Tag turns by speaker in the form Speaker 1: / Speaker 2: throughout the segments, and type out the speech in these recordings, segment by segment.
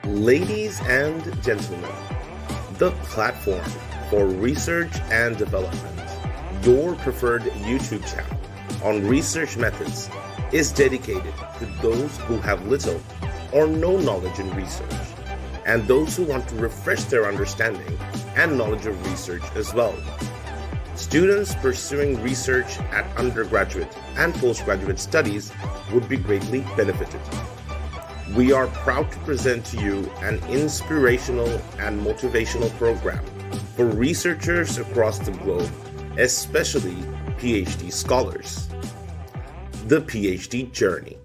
Speaker 1: Ladies and gentlemen, the platform for research and development, your preferred YouTube channel on research methods, is dedicated to those who have little or no knowledge in research, and those who want to refresh their understanding and knowledge of research as well. Students pursuing research at undergraduate and postgraduate studies would be greatly benefited. We are proud to present to you an inspirational and motivational program for researchers across the globe, especially PhD scholars. The PhD Journey.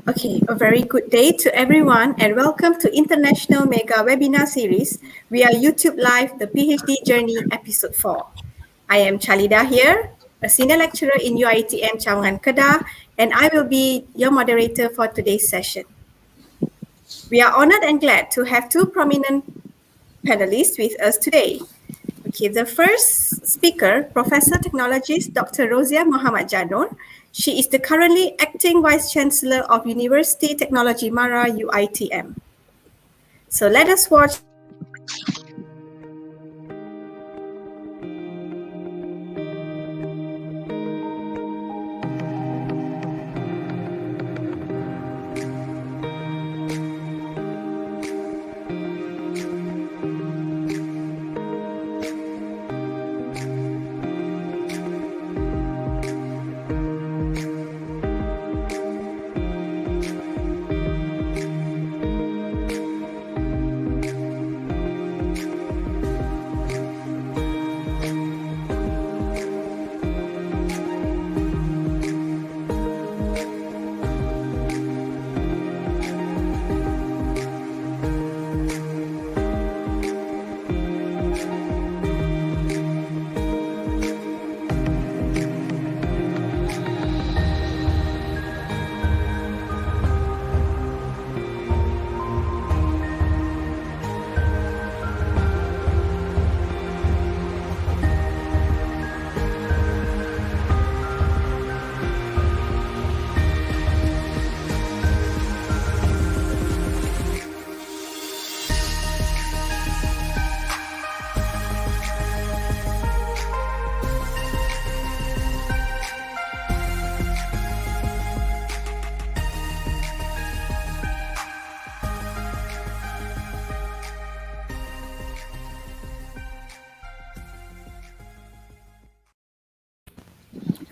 Speaker 2: Okay, a very good day to everyone and welcome to International Mega Webinar Series via YouTube Live, the PhD Journey Episode 4. I am Chalida here, a Senior Lecturer in UiTM Cawangan Kedah, and I will be your moderator for today's session. We are honored and glad to have two prominent panelists with us today. Okay, the first speaker, Professor Technologist Dr. Roziah Mohd Janor. She is the currently acting Vice Chancellor of Universiti Teknologi Mara UiTM. So let us watch.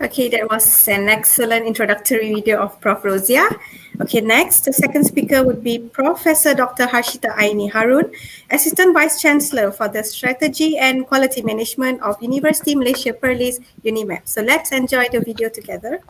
Speaker 2: Okay, that was an excellent introductory video of Prof. Roziah. Okay, next, the second speaker would be Professor Dr. Harshita Aini Haroon, Assistant Vice Chancellor for the Strategy and Quality Management of Universiti Malaysia Perlis, UniMAP. So let's enjoy the video together.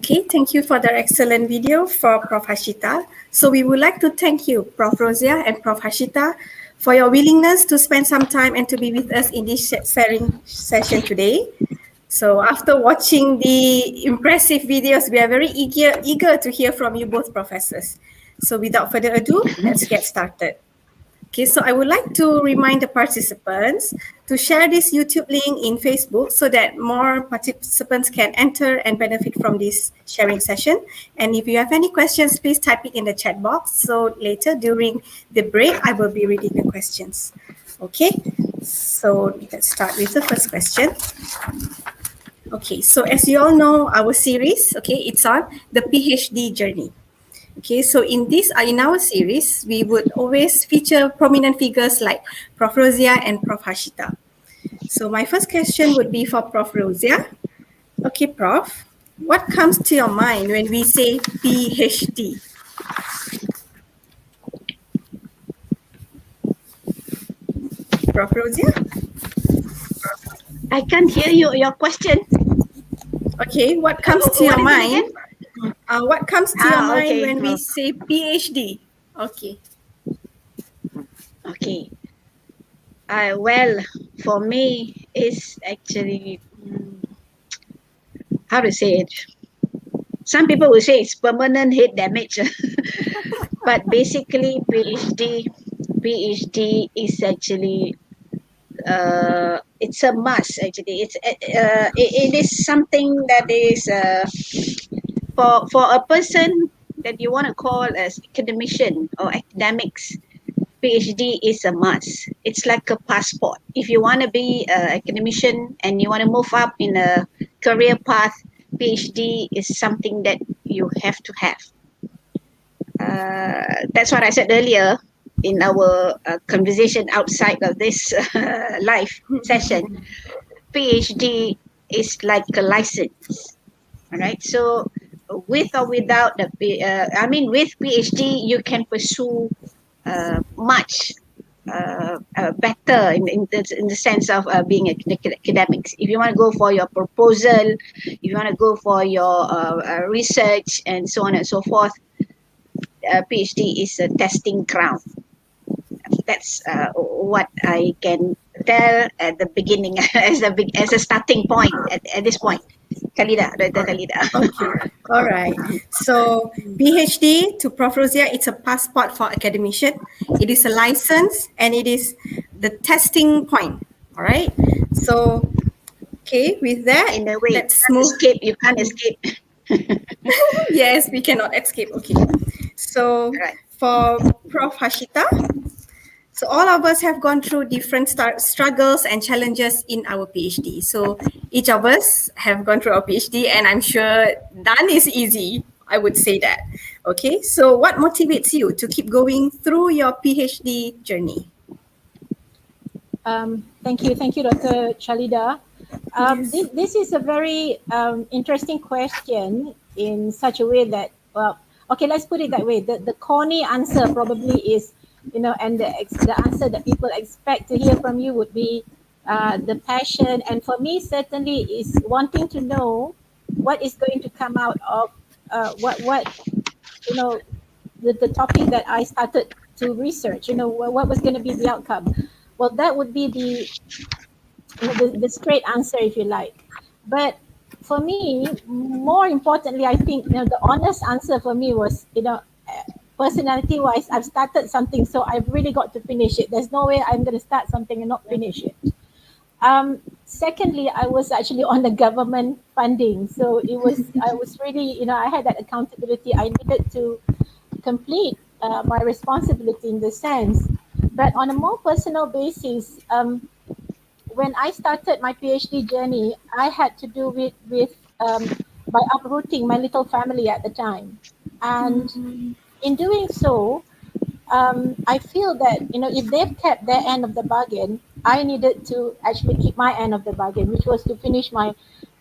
Speaker 2: Okay, thank you for the excellent video for Prof. Harshita. So we would like to thank you, Prof. Roziah and Prof. Harshita, for your willingness to spend some time and to be with us in this sharing session today. So after watching the impressive videos, we are very eager to hear from you both professors. So without further ado, let's get started. Okay, so I would like to remind the participants to share this YouTube link in Facebook so that more participants can enter and benefit from this sharing session. And if you have any questions, please type it in the chat box. So later during the break, I will be reading the questions. Okay, so let's start with the first question. Okay, so as you all know, our series, okay, it's on the PhD journey. Okay, so in our series, we would always feature prominent figures like Prof. Roziah and Prof. Harshita. So my first question would be for Prof. Roziah. Okay, Prof, what comes to your mind when we say PhD? Prof. Roziah?
Speaker 3: I can't hear your question.
Speaker 2: Okay, what comes to your mind? What comes to your mind
Speaker 3: okay.
Speaker 2: when we say PhD? Okay.
Speaker 3: Okay. Well, for me, it's actually, how to say it? Some people will say it's permanent head damage. But basically, PhD is actually, it's a must, actually. It is something that is, for a person that you want to call as academician or academics, PhD is a must. It's like a passport. If you want to be an academician and you want to move up in a career path, PhD is something that you have to have. That's what I said earlier in our conversation outside of this live session. PhD is like a license. All right. So with or without with PhD, you can pursue much better in the sense of being academics. If you want to go for your proposal, if you want to go for your research and so on and so forth, PhD is a testing ground. That's what I can tell at the beginning as a starting point at this point. Khalida, Dr. Khalida.
Speaker 2: Okay, all right. So PhD to Prof. Roziah, it's a passport for academician. It is a license and it is the testing point. All right. So, okay, with that,
Speaker 3: In a way,
Speaker 2: let's move.
Speaker 3: You can't escape.
Speaker 2: Yes, we cannot escape. Okay. So
Speaker 3: Right.
Speaker 2: for Prof. Harshita, so all of us have gone through different struggles and challenges in our PhD. So each of us have gone through our PhD and I'm sure none is easy. I would say that. Okay, so what motivates you to keep going through your PhD journey?
Speaker 4: Thank you, Dr. Chalida.
Speaker 2: Yes.
Speaker 4: This is a very interesting question in such a way that, well, okay, let's put it that way. The corny answer probably is, and the answer that people expect to hear from you would be the passion. And for me, certainly is wanting to know what is going to come out of the topic that I started to research, what was going to be the outcome. Well, that would be the straight answer, if you like. But for me, more importantly, I think, the honest answer for me was, personality-wise, I've started something, so I've really got to finish it. There's no way I'm going to start something and not finish it. Secondly, I was actually on the government funding, so I was really, I had that accountability. I needed to complete my responsibility in this sense. But on a more personal basis, when I started my PhD journey, I had to do it by uprooting my little family at the time. And in doing so, I feel that, if they've kept their end of the bargain, I needed to actually keep my end of the bargain, which was to finish my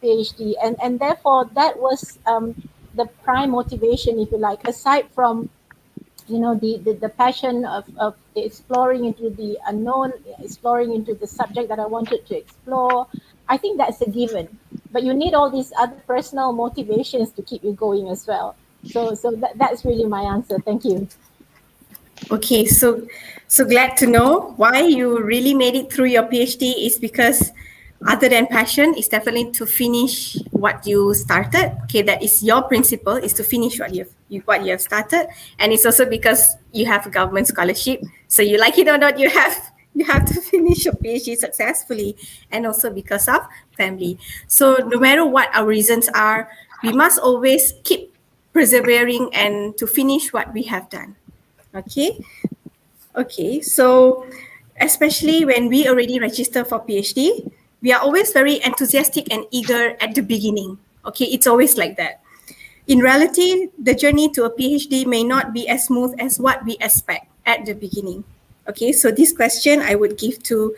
Speaker 4: PhD. And therefore, that was the prime motivation, if you like, aside from, the passion of exploring into the unknown, exploring into the subject that I wanted to explore. I think that's a given. but you need all these other personal motivations to keep you going as well. So that's really my answer. Thank you.
Speaker 2: Okay, so glad to know why you really made it through your PhD is because other than passion is definitely to finish what you started. Okay, that is your principle is to finish what you have started, and it's also because you have a government scholarship. So you like it or not, you have to finish your PhD successfully, and also because of family. So no matter what our reasons are, we must always keep persevering and to finish what we have done. Okay, so especially when we already register for PhD, we are always very enthusiastic and eager at the beginning. Okay, it's always like that. In reality, the journey to a PhD may not be as smooth as what we expect at the beginning. Okay, so this question I would give to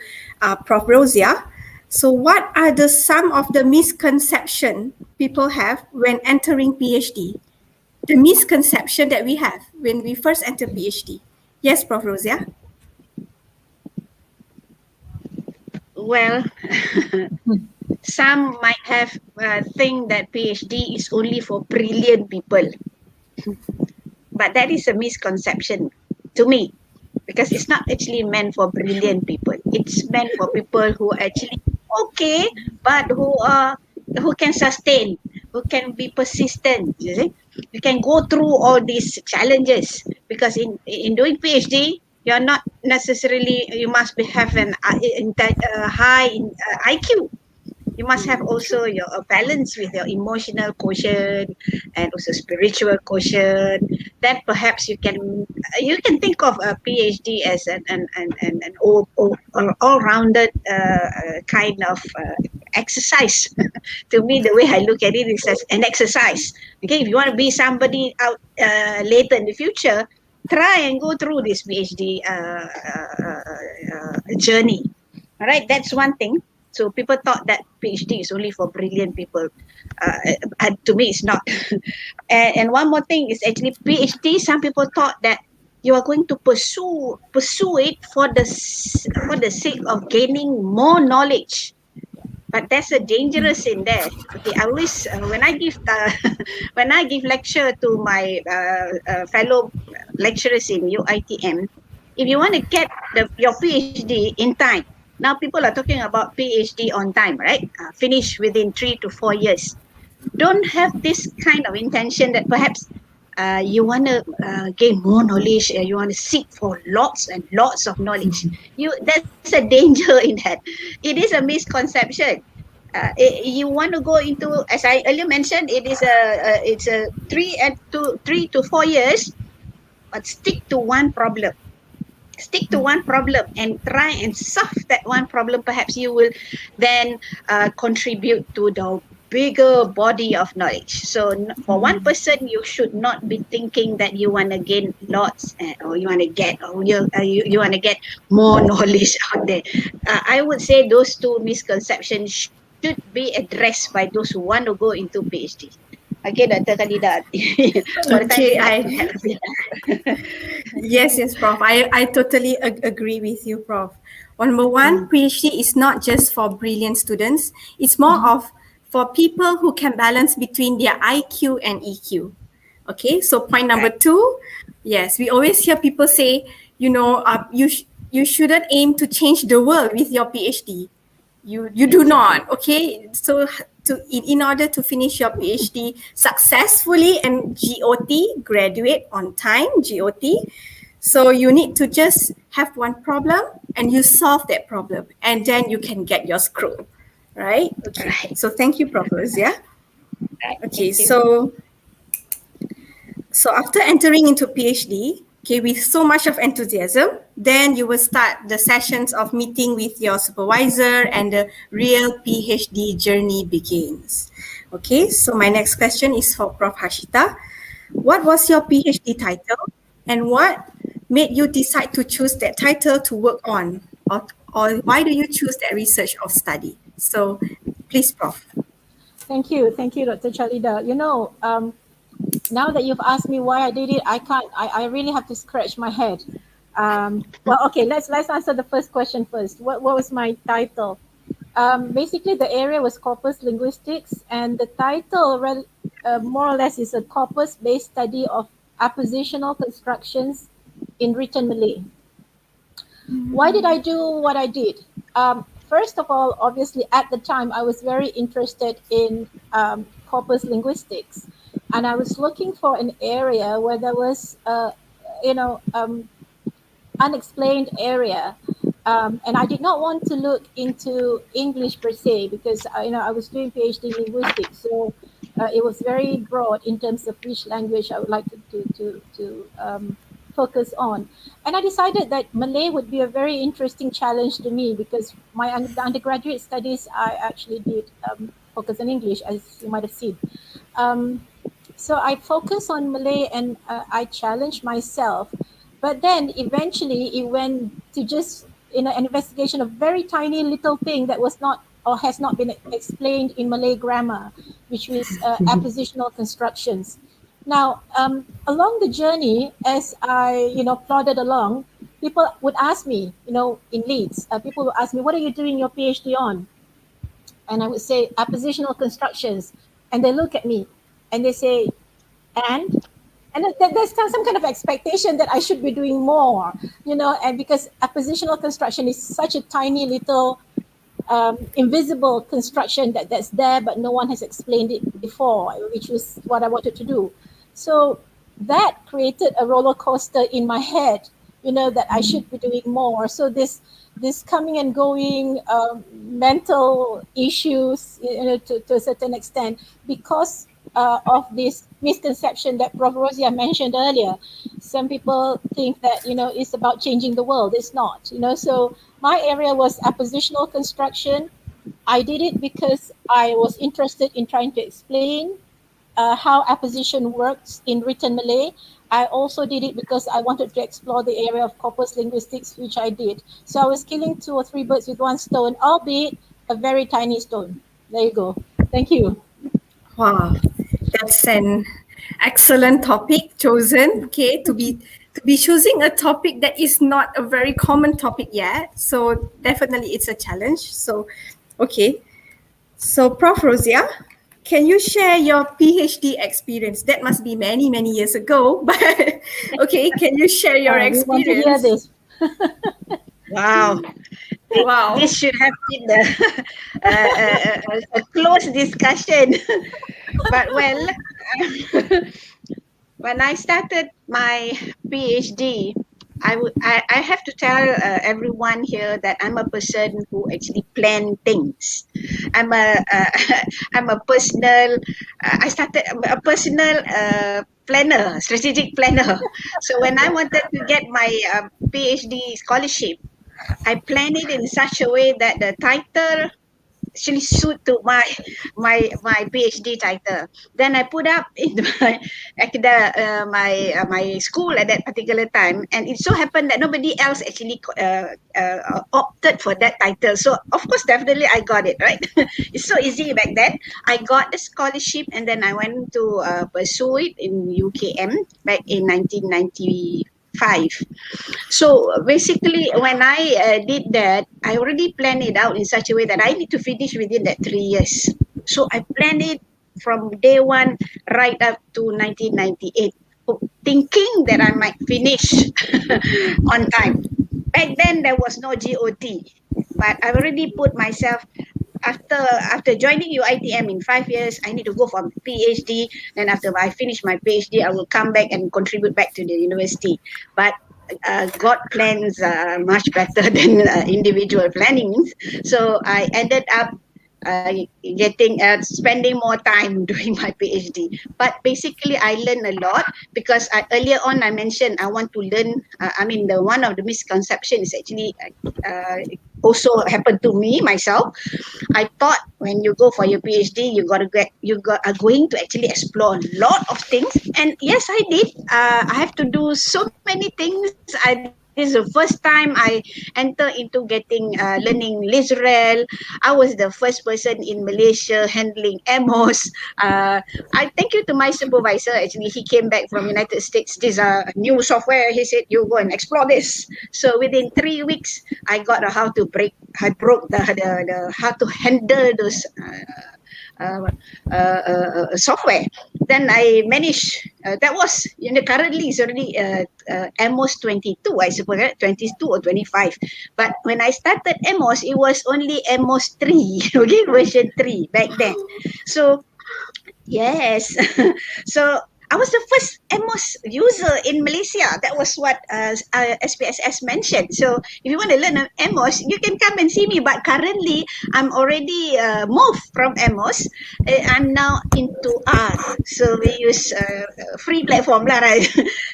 Speaker 2: Prof. Roziah. So what are some of the misconceptions people have when entering PhD? The misconception that we have when we first enter PhD. Yes, Prof. Roziah?
Speaker 3: Well, some might have think that PhD is only for brilliant people, but that is a misconception to me, because it's not actually meant for brilliant people. It's meant for people who are actually okay, but who can sustain, who can be persistent. You see, you can go through all these challenges, because in doing PhD, you're not necessarily, you must have an high IQ. You must have also your balance with your emotional quotient and also spiritual quotient. Then perhaps you can think of a PhD as an all-rounded kind of exercise. To me, the way I look at it is as an exercise. Okay, if you want to be somebody out later in the future, try and go through this PhD journey. All right, that's one thing. So people thought that PhD is only for brilliant people. To me, it's not. And one more thing is actually PhD. Some people thought that you are going to pursue it for the sake of gaining more knowledge. But that's a dangerous in there. Okay, I always when I give lecture to my fellow lecturers in UiTM, if you want to get your PhD in time. Now people are talking about PhD on time, right? Finish within 3 to 4 years. Don't have this kind of intention that perhaps you want to gain more knowledge. You want to seek for lots and lots of knowledge. There's a danger in that. It is a misconception. You want to go into, as I earlier mentioned, it's a 3 to 4 years, but stick to one problem. Stick to one problem and try and solve that one problem. Perhaps you will then contribute to the bigger body of knowledge. So for one person, you should not be thinking that you want to gain lots or you want to get you want to get more knowledge out there. I would say those two misconceptions should be addressed by those who want to go into PhD. Okay, Dr. Khalida.
Speaker 2: Okay, yes, Prof. I totally agree with you, Prof. Number one, PhD is not just for brilliant students. It's more of for people who can balance between their IQ and EQ. Okay, so point number two, yes, we always hear people say, you shouldn't aim to change the world with your PhD. You do not. Okay, so in order to finish your PhD successfully and graduate on time, so you need to just have one problem and you solve that problem, and then you can get your scroll, right? Okay. Right. So thank you, Prof. Yeah. Okay. So after entering into PhD, okay, with so much of enthusiasm, then you will start the sessions of meeting with your supervisor and the real PhD journey begins. Okay, so my next question is for Prof. Harshita. What was your PhD title and what made you decide to choose that title to work on, or why do you choose that research or study? So please, Prof.
Speaker 4: Thank you, Dr. Chalida. Now that you've asked me why I did it, I really have to scratch my head. Well, okay, let's answer the first question first. What was my title? Basically, the area was corpus linguistics, and the title, more or less, is a corpus-based study of appositional constructions in written Malay. Why did I do what I did? First of all, obviously, at the time, I was very interested in corpus linguistics, and I was looking for an area where there was, unexplained area. And I did not want to look into English per se because I was doing PhD in linguistics, so it was very broad in terms of which language I would like to focus on. And I decided that Malay would be a very interesting challenge to me because my undergraduate studies I actually did focus on English, as you might have seen. So I focused on Malay and I challenged myself. But then eventually it went to just an investigation of very tiny little thing that was not or has not been explained in Malay grammar, which was appositional constructions. Now, along the journey, as I plodded along, people would ask me, in Leeds, people would ask me, "What are you doing your PhD on?" And I would say appositional constructions, and they look at me, and they say, "And?" And there's some kind of expectation that I should be doing more, and because appositional construction is such a tiny little invisible construction that's there, but no one has explained it before, which was what I wanted to do. So that created a roller coaster in my head, that I should be doing more. So this coming and going mental issues, to a certain extent, because of this misconception that Prof. Roziah mentioned earlier. Some people think that, it's about changing the world. It's not, So my area was appositional construction. I did it because I was interested in trying to explain how apposition works in written Malay. I also did it because I wanted to explore the area of corpus linguistics, which I did. So I was killing 2 or 3 birds with one stone, albeit a very tiny stone. There you go. Thank you.
Speaker 2: Wow, that's an excellent topic chosen. Okay, to be choosing a topic that is not a very common topic yet. So definitely it's a challenge. So, okay. So Prof. Roziah, can you share your PhD experience? That must be many, many years ago, but okay, can you share your experience?
Speaker 4: We want to hear this.
Speaker 3: Wow.
Speaker 2: Wow.
Speaker 3: This should have been a close discussion. But well, when I started my PhD, I have to tell everyone here that I'm a person who actually plan things. I'm a personal. I started a personal planner, strategic planner. So when I wanted to get my PhD scholarship, I planned it in such a way that the title actually suit to my PhD title. Then I put up in my school at that particular time, and it so happened that nobody else actually opted for that title. So of course, definitely I got it, right. It's so easy back then. I got the scholarship, and then I went to pursue it in UKM back in 1995. So basically, when I did that, I already planned it out in such a way that I need to finish within that 3 years. So I planned it from day one right up to 1998, thinking that I might finish on time. Back then, there was no GOT, but I already put myself. After joining UiTM in 5 years, I need to go for a PhD. Then after I finish my PhD, I will come back and contribute back to the university. But God plans much better than individual plannings. So I ended up spending more time doing my PhD. But basically, I learned a lot because earlier on I mentioned I want to learn. One of the misconceptions is actually also happened to me myself. I thought when you go for your PhD, you are going to actually explore a lot of things. And yes, I did. I have to do so many things I This is the first time I enter into getting learning Lizrel. I was the first person in Malaysia handling Amos. I thank you to my supervisor. Actually, he came back from United States. This new software. He said, "You go and explore this." So within 3 weeks, I got I broke the how to handle those software. Then I managed. That was currently it's already Amos 22, I suppose, right? 22 or 25. But when I started Amos, it was only Amos 3, okay, version 3 back then. So yes. So I was the first Amos user in Malaysia. That was what SPSS mentioned. So if you want to learn Amos, you can come and see me. But currently, I'm already moved from Amos. I'm now into R. So we use free platform lah, right?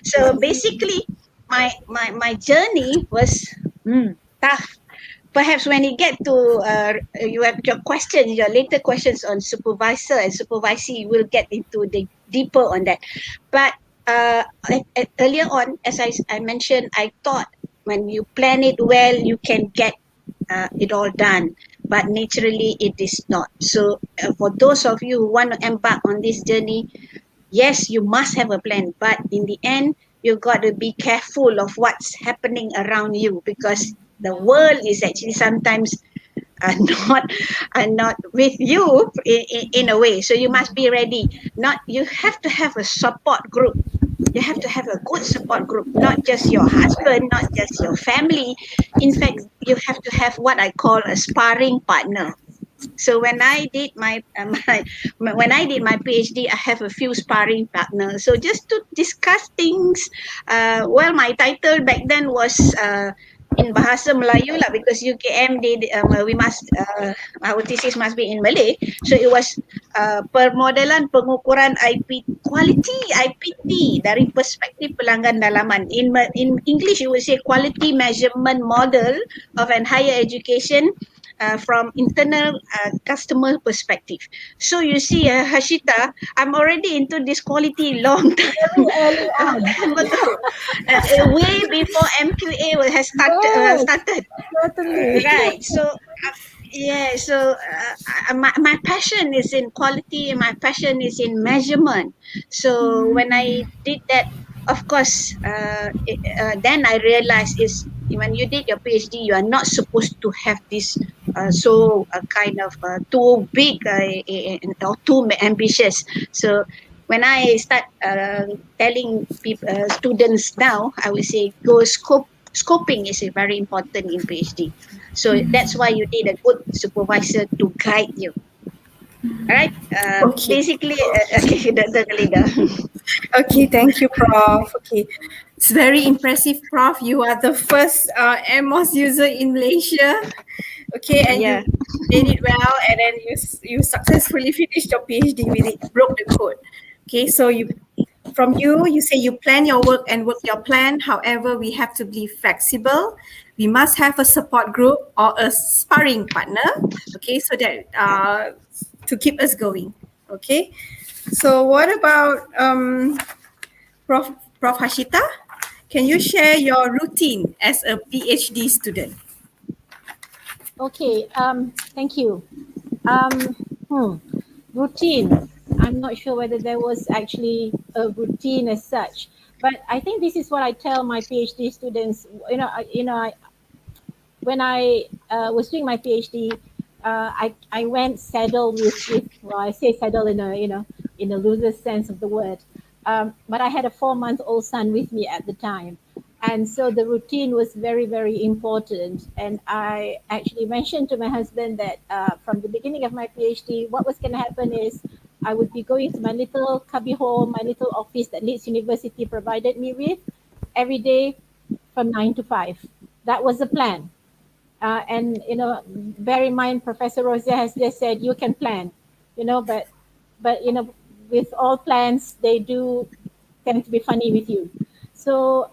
Speaker 3: So basically, my journey was tough. Perhaps when you get to you have your questions, your later questions on supervisor and supervisee, we'll get into the deeper on that. But earlier on, as I mentioned, I thought when you plan it well, you can get it all done. But naturally, it is not. So for those of you who want to embark on this journey, yes, you must have a plan. But in the end, you got to be careful of what's happening around you, because the world is actually sometimes not not with you in a way. So you must be ready. Not you have to have a support group. You have to have a good support group, not just your husband, not just your family. In fact, you have to have what I call a sparring partner. So when I did my PhD, I have a few sparring partners. So just to discuss things. Well, my title back then was in Bahasa Melayu lah, because UKM we must our thesis must be in Malay. So it was permodelan pengukuran quality IPT dari perspektif pelanggan dalaman. In English, you would say quality measurement model of an higher education. From internal customer perspective. So you see, Harshita, I'm already into this quality long time. Way before MQA has started.
Speaker 4: Certainly.
Speaker 3: Right. So yeah, so my passion is in quality, my passion is in measurement. So when I did that, of course, then I realized is when you did your PhD, you are not supposed to have this kind of too big or too ambitious. So when I start telling students now, I will say scoping is very important in PhD. So that's why you need a good supervisor to guide you. All right.
Speaker 2: Okay.
Speaker 3: Basically, okay, the leader.
Speaker 2: Okay, thank you, Prof. Okay, it's very impressive, Prof. You are the first MOS user in Malaysia. Okay, and
Speaker 3: Yeah.
Speaker 2: you did it well, and then you successfully finished your PhD with it, broke the code. Okay, so you say you plan your work and work your plan. However, we have to be flexible. We must have a support group or a sparring partner. Okay, so that to keep us going. Okay, so what about Prof. Harshita? Can you share your routine as a PhD student?
Speaker 4: Okay, thank you. Routine. I'm not sure whether there was actually a routine as such, but I think this is what I tell my PhD students. When I was doing my PhD, I went saddled with well, I say saddle in a looser sense of the word, but I had a 4-month-old son with me at the time. And so the routine was very, very important. And I actually mentioned to my husband that from the beginning of my PhD, what was going to happen is I would be going to my little cubbyhole, my little office that Leeds University provided me with every day from 9 to 5. That was the plan. And, bear in mind, Professor Roziah has just said, you can plan, but with all plans, they do tend to be funny with you. So,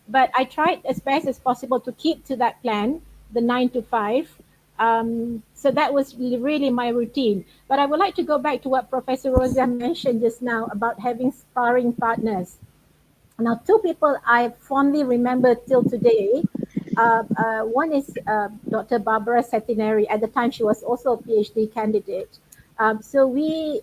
Speaker 4: but I tried as best as possible to keep to that plan, the 9 to 5. So that was really my routine. But I would like to go back to what Professor Roziah mentioned just now about having sparring partners. Now, two people I fondly remember till today. One is Dr. Barbara Satineri. At the time, she was also a PhD candidate. So we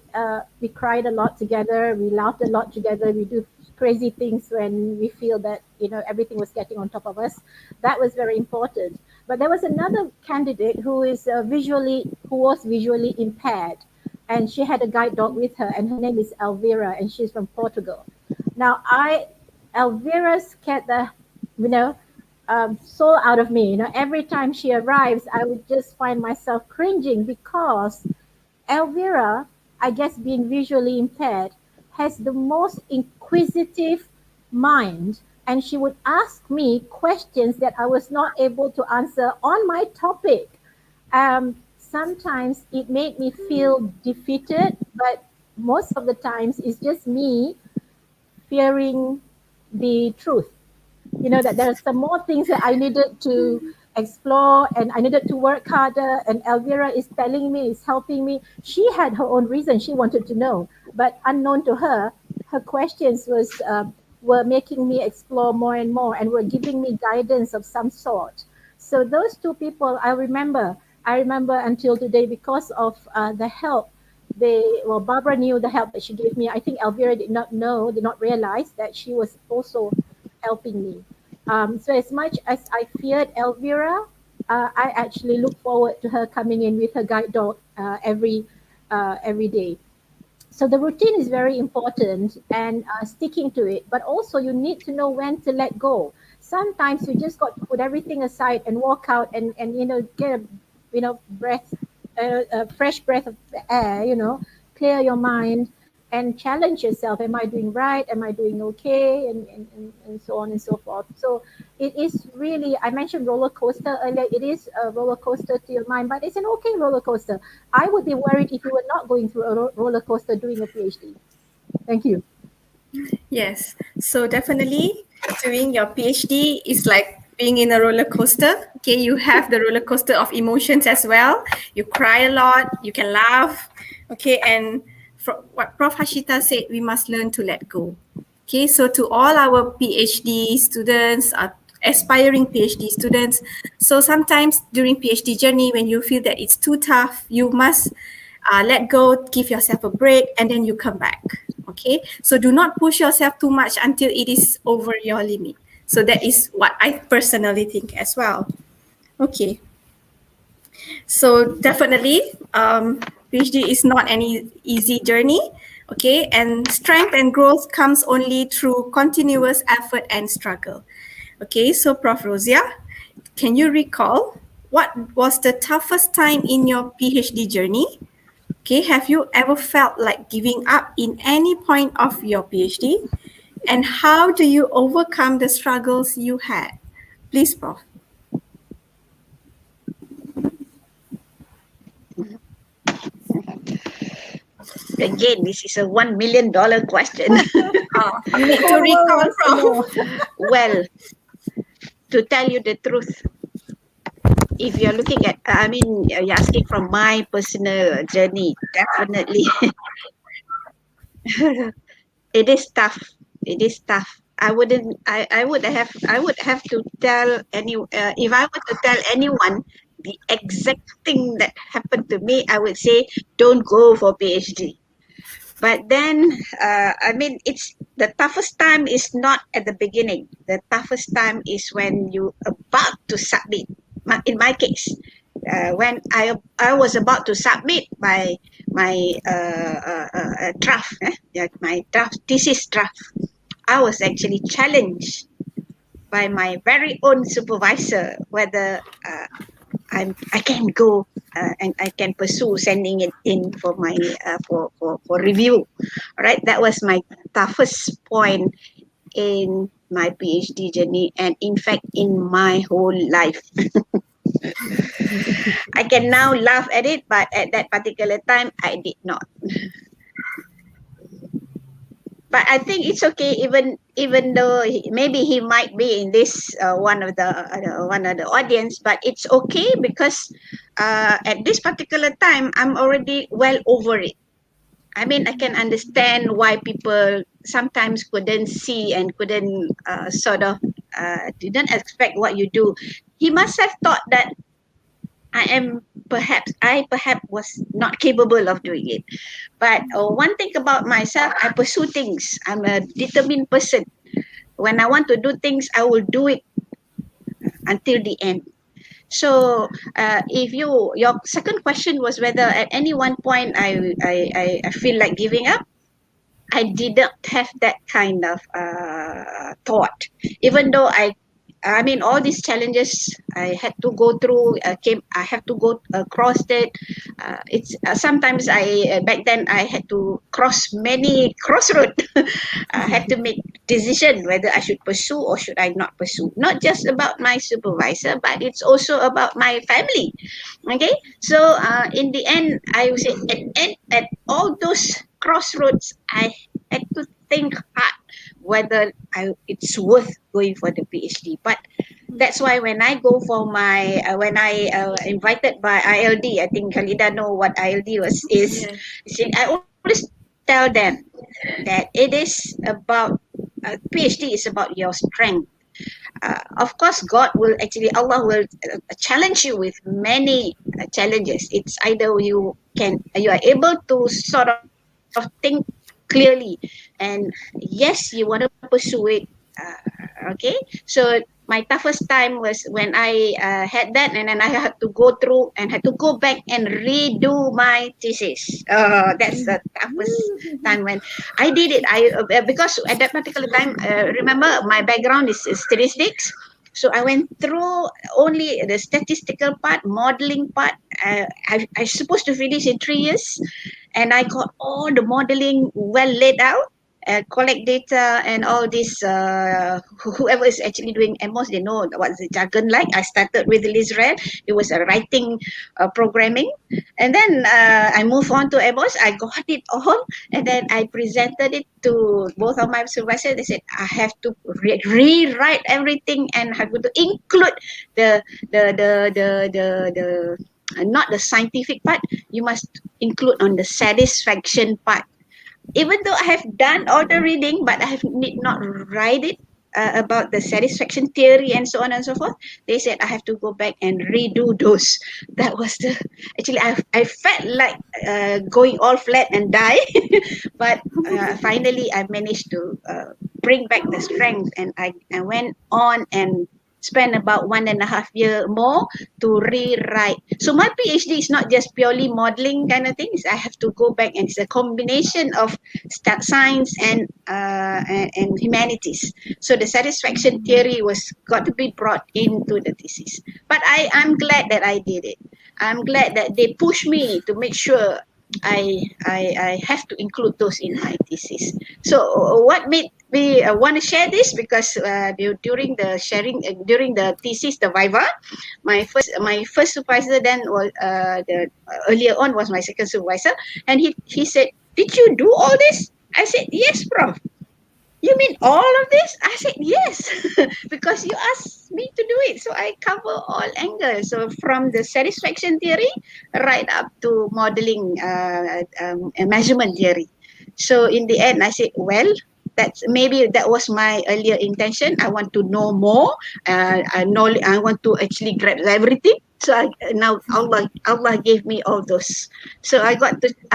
Speaker 4: cried a lot together. We laughed a lot together. We do crazy things when we feel that everything was getting on top of us. That was very important. But there was another candidate who was visually impaired, and she had a guide dog with her, and her name is Elvira, and she's from Portugal. Now, Elvira scared the, soul out of me. Every time she arrives, I would just find myself cringing because Elvira, I guess being visually impaired, has the most inquisitive mind, and she would ask me questions that I was not able to answer on my topic. Sometimes it made me feel defeated, but most of the times it's just me fearing the truth. That there are some more things that I needed to explore and I needed to work harder, and Elvira is telling me, is helping me. She had her own reason she wanted to know, but unknown to her, her questions were making me explore more and more and were giving me guidance of some sort. So those two people I remember until today because of the help. Barbara knew the help that she gave me. I think Elvira did not realize that she was also helping me. So as much as I feared Elvira, I actually look forward to her coming in with her guide dog every day. So the routine is very important, and sticking to it, but also you need to know when to let go. Sometimes you just got to put everything aside and walk out and get a fresh breath of air, clear your mind and challenge yourself. Am I doing right? Am I doing okay? And so on and so forth. So it is really, I mentioned roller coaster earlier. It is a roller coaster to your mind, but it's an okay roller coaster. I would be worried if you were not going through a roller coaster doing a PhD. Thank you.
Speaker 2: Yes, so definitely doing your PhD is like being in a roller coaster. Okay, you have the roller coaster of emotions as well. You cry a lot, you can laugh. Okay, and what Prof. Harshita said, we must learn to let go. Okay, so to all our PhD students, aspiring PhD students, so sometimes during PhD journey, when you feel that it's too tough, you must let go, give yourself a break, and then you come back. Okay, so do not push yourself too much until it is over your limit. So that is what I personally think as well. Okay, so definitely PhD is not any easy journey. Okay, and strength and growth comes only through continuous effort and struggle. Okay, so Prof. Roziah, can you recall what was the toughest time in your PhD journey? Okay, have you ever felt like giving up in any point of your PhD? And how do you overcome the struggles you had? Please, Prof.
Speaker 3: Again, this is a $1 million question.
Speaker 2: You need to recall, Prof.
Speaker 3: Well, to tell you the truth, if you're looking at, you're asking from my personal journey, definitely. It is tough. It is tough. I would have to tell if I were to tell anyone the exact thing that happened to me, I would say, don't go for PhD. But then, it's the toughest time is not at the beginning. The toughest time is when you about to submit. In my case, when I was about to submit my draft, my thesis draft, I was actually challenged by my very own supervisor whether I can go and I can pursue sending it in for my for review. All right, that was my toughest point in my PhD journey, and in fact in my whole life. I can now laugh at it, but at that particular time, I did not. But I think it's okay, even though maybe he might be in this one of the audience, but it's okay because at this particular time I'm already well over it. I mean, I can understand why people sometimes couldn't see and couldn't didn't expect what you do. He must have thought that I perhaps was not capable of doing it. But one thing about myself, I pursue things. I'm a determined person. When I want to do things, I will do it until the end. So, if your second question was whether at any one point I feel like giving up, I didn't have that kind of thought. Even though I mean, all these challenges I had to go through. I have to go across it. It's sometimes back then I had to cross many crossroads. I had to make decision whether I should pursue or should I not pursue. Not just about my supervisor, but it's also about my family. Okay, so in the end, I would say at all those crossroads, I had to think hard whether it's worth going for the PhD. But that's why when I go for my when I invited by ILD, I think Khalida know what ILD is. I always tell them that it is about PhD is about your strength. Of course, Allah will challenge you with many challenges. It's either you are able to sort of think clearly, and yes, you want to pursue it. Okay, so my toughest time was when I had that, and then I had to go through and had to go back and redo my thesis. That's the toughest time when I did it. Because at that particular time, remember my background is statistics. So I went through only the statistical part, modeling part. I supposed to finish in 3 years, and I got all the modeling well laid out. Collect data and all this. Whoever is actually doing MOS, they know what's the jargon like. I started with Israel. It was a writing programming, and then I moved on to MOS. I got it all, and then I presented it to both of my supervisors. They said I have to rewrite everything and have to include the not the scientific part. You must include on the satisfaction part. Even though I have done all the reading, but I need not write it about the satisfaction theory and so on and so forth. They said I have to go back and redo those. That was actually I felt like going all flat and die, but finally I managed to bring back the strength, and I went on and spend about 1.5 years more to rewrite. So my PhD is not just purely modeling kind of things. I have to go back, and it's a combination of science and humanities. So the satisfaction theory was got to be brought into the thesis. But I'm glad that I did it. I'm glad that they pushed me to make sure I have to include those in my thesis. So what made me want to share this, because during the sharing during the thesis, the viva, my first supervisor then was earlier on was my second supervisor, and he said, "Did you do all this?" I said, "Yes, prof." "You mean all of this?" I said, "Yes," because you asked me to do it. So I cover all angles. So from the satisfaction theory right up to modeling and measurement theory. So in the end, I said, well, that was my earlier intention. I want to know more. I want to actually grab everything. So now Allah gave me all those. So I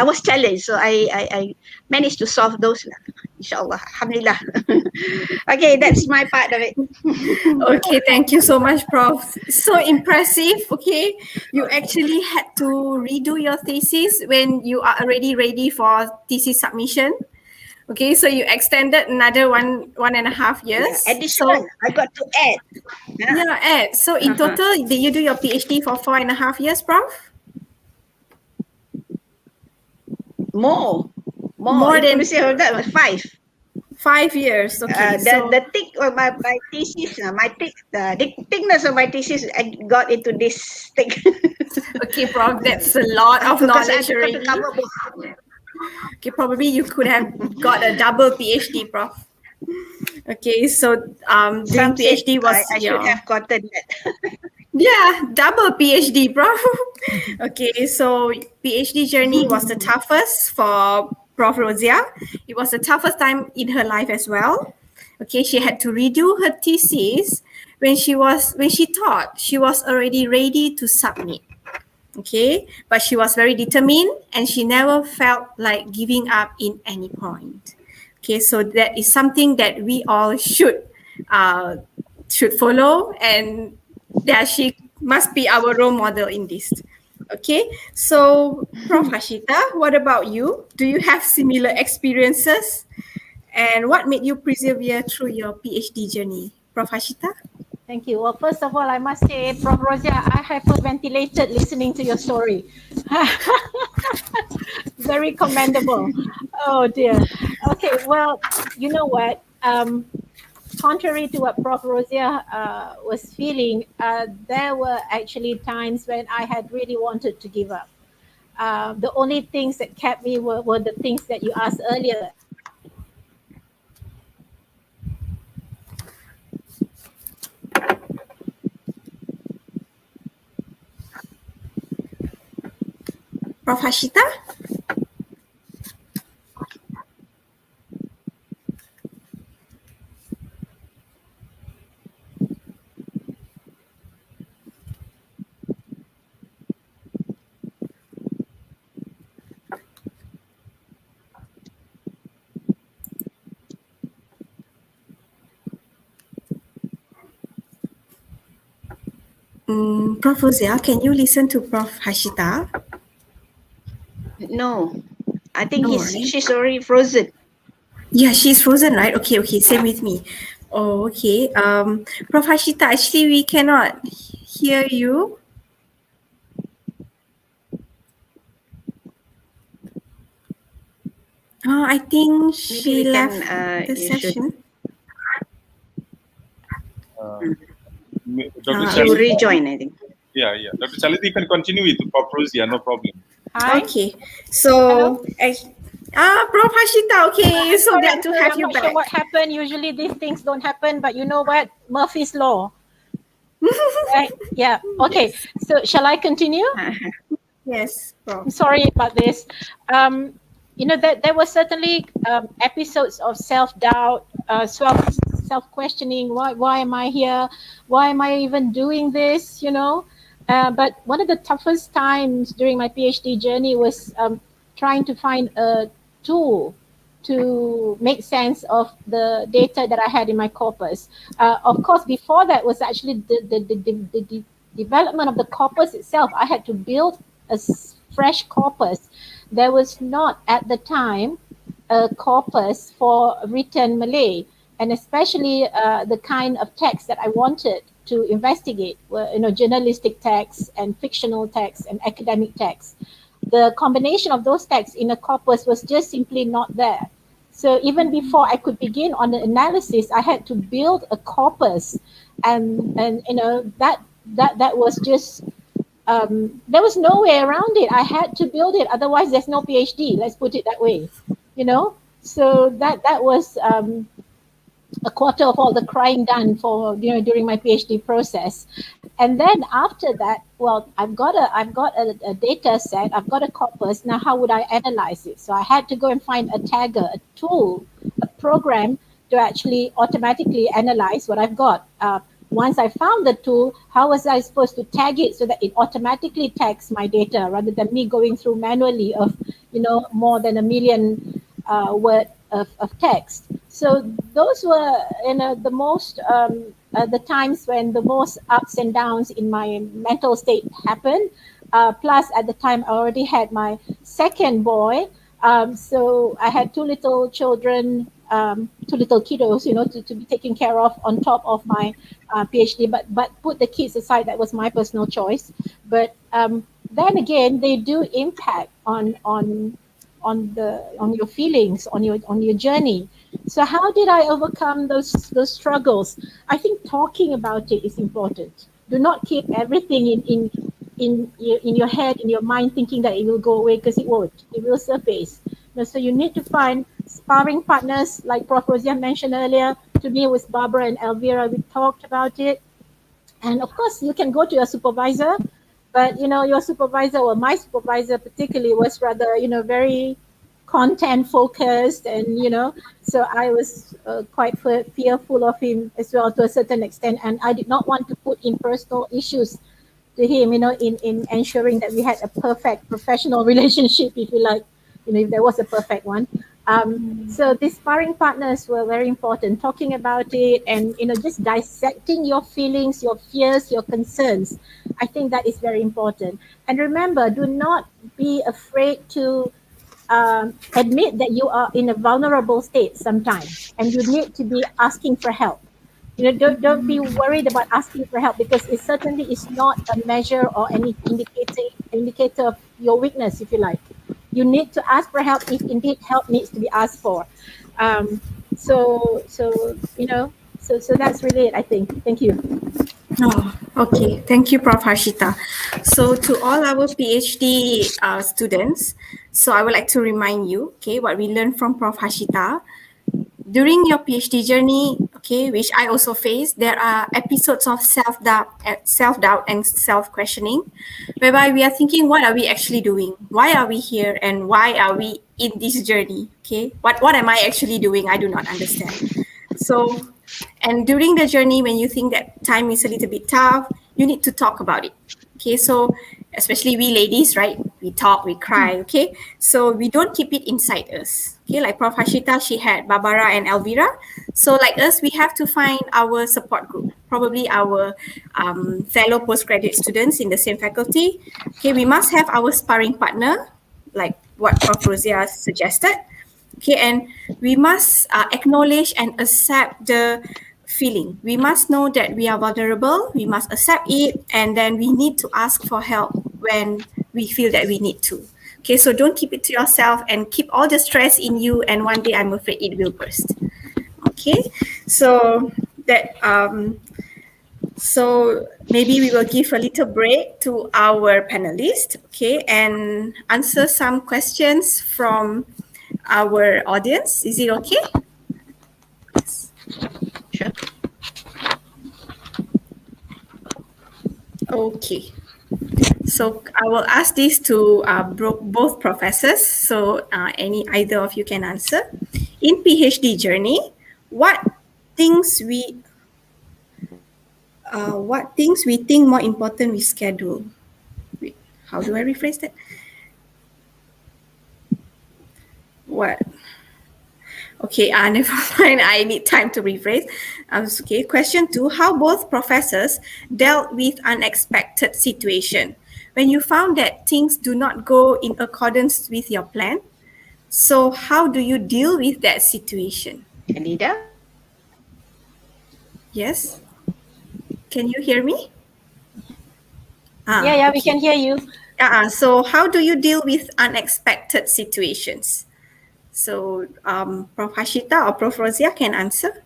Speaker 3: was challenged. So I managed to solve those. Inshallah, alhamdulillah. Okay, that's my part of it.
Speaker 2: Okay, thank you so much, Prof. So impressive. Okay, you actually had to redo your thesis when you are already ready for thesis submission. Okay, so you extended another 1.5 years.
Speaker 3: Yeah, additional,
Speaker 2: so,
Speaker 3: I got to add.
Speaker 2: add. So in total, did you do your PhD for 4.5 years, Prof?
Speaker 3: More
Speaker 2: than
Speaker 3: that was 5.
Speaker 2: 5 years. Okay,
Speaker 3: the thick of my thesis, the thickness of my thesis, I got into this thick.
Speaker 2: Okay, Prof, that's a lot of knowledge already.
Speaker 3: Cover both.
Speaker 2: Okay, probably you could have got a double PhD, Prof. Okay, so doing PhD was
Speaker 3: I should have gotten that.
Speaker 2: Yeah, double PhD, Prof. Okay, so PhD journey was the toughest for Prof. Roziah. It was the toughest time in her life as well. Okay, she had to redo her thesis when she thought she was already ready to submit. Okay, but she was very determined and she never felt like giving up in any point. Okay, so that is something that we all should follow, and that she must be our role model in this. Okay, so Prof. Harshita, what about you? Do you have similar experiences? And what made you persevere through your PhD journey? Prof. Harshita?
Speaker 4: Thank you. Well, first of all, I must say, Prof. Roziah, I hyperventilated listening to your story. Very commendable. Oh dear. Okay, well, you know what? Contrary to what Prof. Roziah was feeling, there were actually times when I had really wanted to give up. The only things that kept me were the things that you asked earlier.
Speaker 2: Prof. Harshita? Prof. Roziah, can you listen to Prof. Harshita?
Speaker 3: No, I think
Speaker 2: No, right?
Speaker 3: she's already frozen.
Speaker 2: Yeah, she's frozen, right? Okay, same with me. Oh, okay. Prof. Harshita, actually we cannot hear you. I think she left the session.
Speaker 5: Dr.
Speaker 3: She will
Speaker 5: Chalidi,
Speaker 3: rejoin, I think.
Speaker 5: yeah. Dr. Chalidi, you can continue with Prof. Roziah, no problem.
Speaker 4: Hi.
Speaker 2: Okay, so Prof. Harshita, okay, so glad to have
Speaker 4: I'm
Speaker 2: you
Speaker 4: not
Speaker 2: back.
Speaker 4: sure what happened. Usually these things don't happen, but you know what? Murphy's Law. Right? Yeah. Okay.
Speaker 2: Yes.
Speaker 4: So shall I continue?
Speaker 2: Yes, Prof.
Speaker 4: I'm sorry about this. You know, that there were certainly episodes of self-doubt, self-questioning. Why am I here? Why am I even doing this? You know, but one of the toughest times during my PhD journey was trying to find a tool to make sense of the data that I had in my corpus. Of course, before that was actually the development of the corpus itself. I had to build a fresh corpus. There was not at the time a corpus for written Malay, and especially the kind of text that I wanted to investigate were, you know, journalistic texts and fictional texts and academic texts. The combination of those texts in a corpus was just simply not there. So even before I could begin on the analysis, I had to build a corpus, and you know that was just there was no way around it. I had to build it, otherwise there's no PhD. Let's put it that way, you know. So that was a quarter of all the crying done for, you know, during my PhD process. And then after that, well, I've got a data set, I've got a corpus. Now, how would I analyze it? So I had to go and find a tagger, a tool, a program to actually automatically analyze what I've got. Once I found the tool, how was I supposed to tag it so that it automatically tags my data rather than me going through manually of, you know, more than 1 million word of text. So those were, you know, the most the times when the most ups and downs in my mental state happened. Plus, at the time, I already had my second boy. So I had two little children, two little kiddos, you know, to be taken care of on top of my PhD. But put the kids aside, that was my personal choice. But then again, they do impact on your feelings, on your journey. So how did I overcome those struggles? I think talking about it is important. Do not keep everything in your head, in your mind, thinking that it will go away, because it won't. It will surface. So you need to find sparring partners, like Prof. Roziah mentioned earlier. To me, it was Barbara and Elvira. We talked about it. And of course, you can go to your supervisor, but, you know, your supervisor, or my supervisor particularly, was rather, you know, very content focused, and so I was quite fearful of him as well to a certain extent, and I did not want to put in personal issues to him, in ensuring that we had a perfect professional relationship, if you like, if there was a perfect one. So the sparring partners were very important, talking about it and, just dissecting your feelings, your fears, your concerns. I think that is very important. And remember, do not be afraid to admit that you are in a vulnerable state sometimes, and you need to be asking for help. Don't be worried about asking for help, because it certainly is not a measure or any indicator of your weakness, if you like. You need to ask for help if indeed help needs to be asked for. So that's really it, I think. Thank you.
Speaker 2: Oh, okay. Thank you, Prof. Harshita. So to all our PhD students, so I would like to remind you, okay, what we learned from Prof. Harshita. During your PhD journey, okay, which I also faced, there are episodes of self-doubt and self-questioning, whereby we are thinking, what are we actually doing? Why are we here? And why are we in this journey? Okay, what am I actually doing? I do not understand. So, and during the journey, when you think that time is a little bit tough, you need to talk about it. Okay, so especially we ladies, right? We talk, we cry, okay? So we don't keep it inside us. Okay, like Prof. Harshita, she had Barbara and Elvira. So like us, we have to find our support group, probably our fellow postgraduate students in the same faculty. Okay, we must have our sparring partner, like what Prof. Roziah suggested. Okay, and we must acknowledge and accept the feeling. We must know that we are vulnerable, we must accept it, and then we need to ask for help when we feel that we need to. Okay, so don't keep it to yourself and keep all the stress in you, and one day I'm afraid it will burst. Okay, so that so maybe we will give a little break to our panelists, okay, and answer some questions from our audience. Is it okay? Yes.
Speaker 3: Sure.
Speaker 2: Okay. So I will ask this to both professors. So either of you can answer. In PhD journey, what things we think more important we schedule? Wait, how do I rephrase that? What? Okay, never mind. I need time to rephrase. Okay, question 2. How both professors dealt with unexpected situation. When you found that things do not go in accordance with your plan, so how do you deal with that situation?
Speaker 3: Leader?
Speaker 2: Yes? Can you hear me?
Speaker 4: Yeah, we can hear you.
Speaker 2: So how do you deal with unexpected situations? So Prof. Harshita or Prof. Roziah can answer.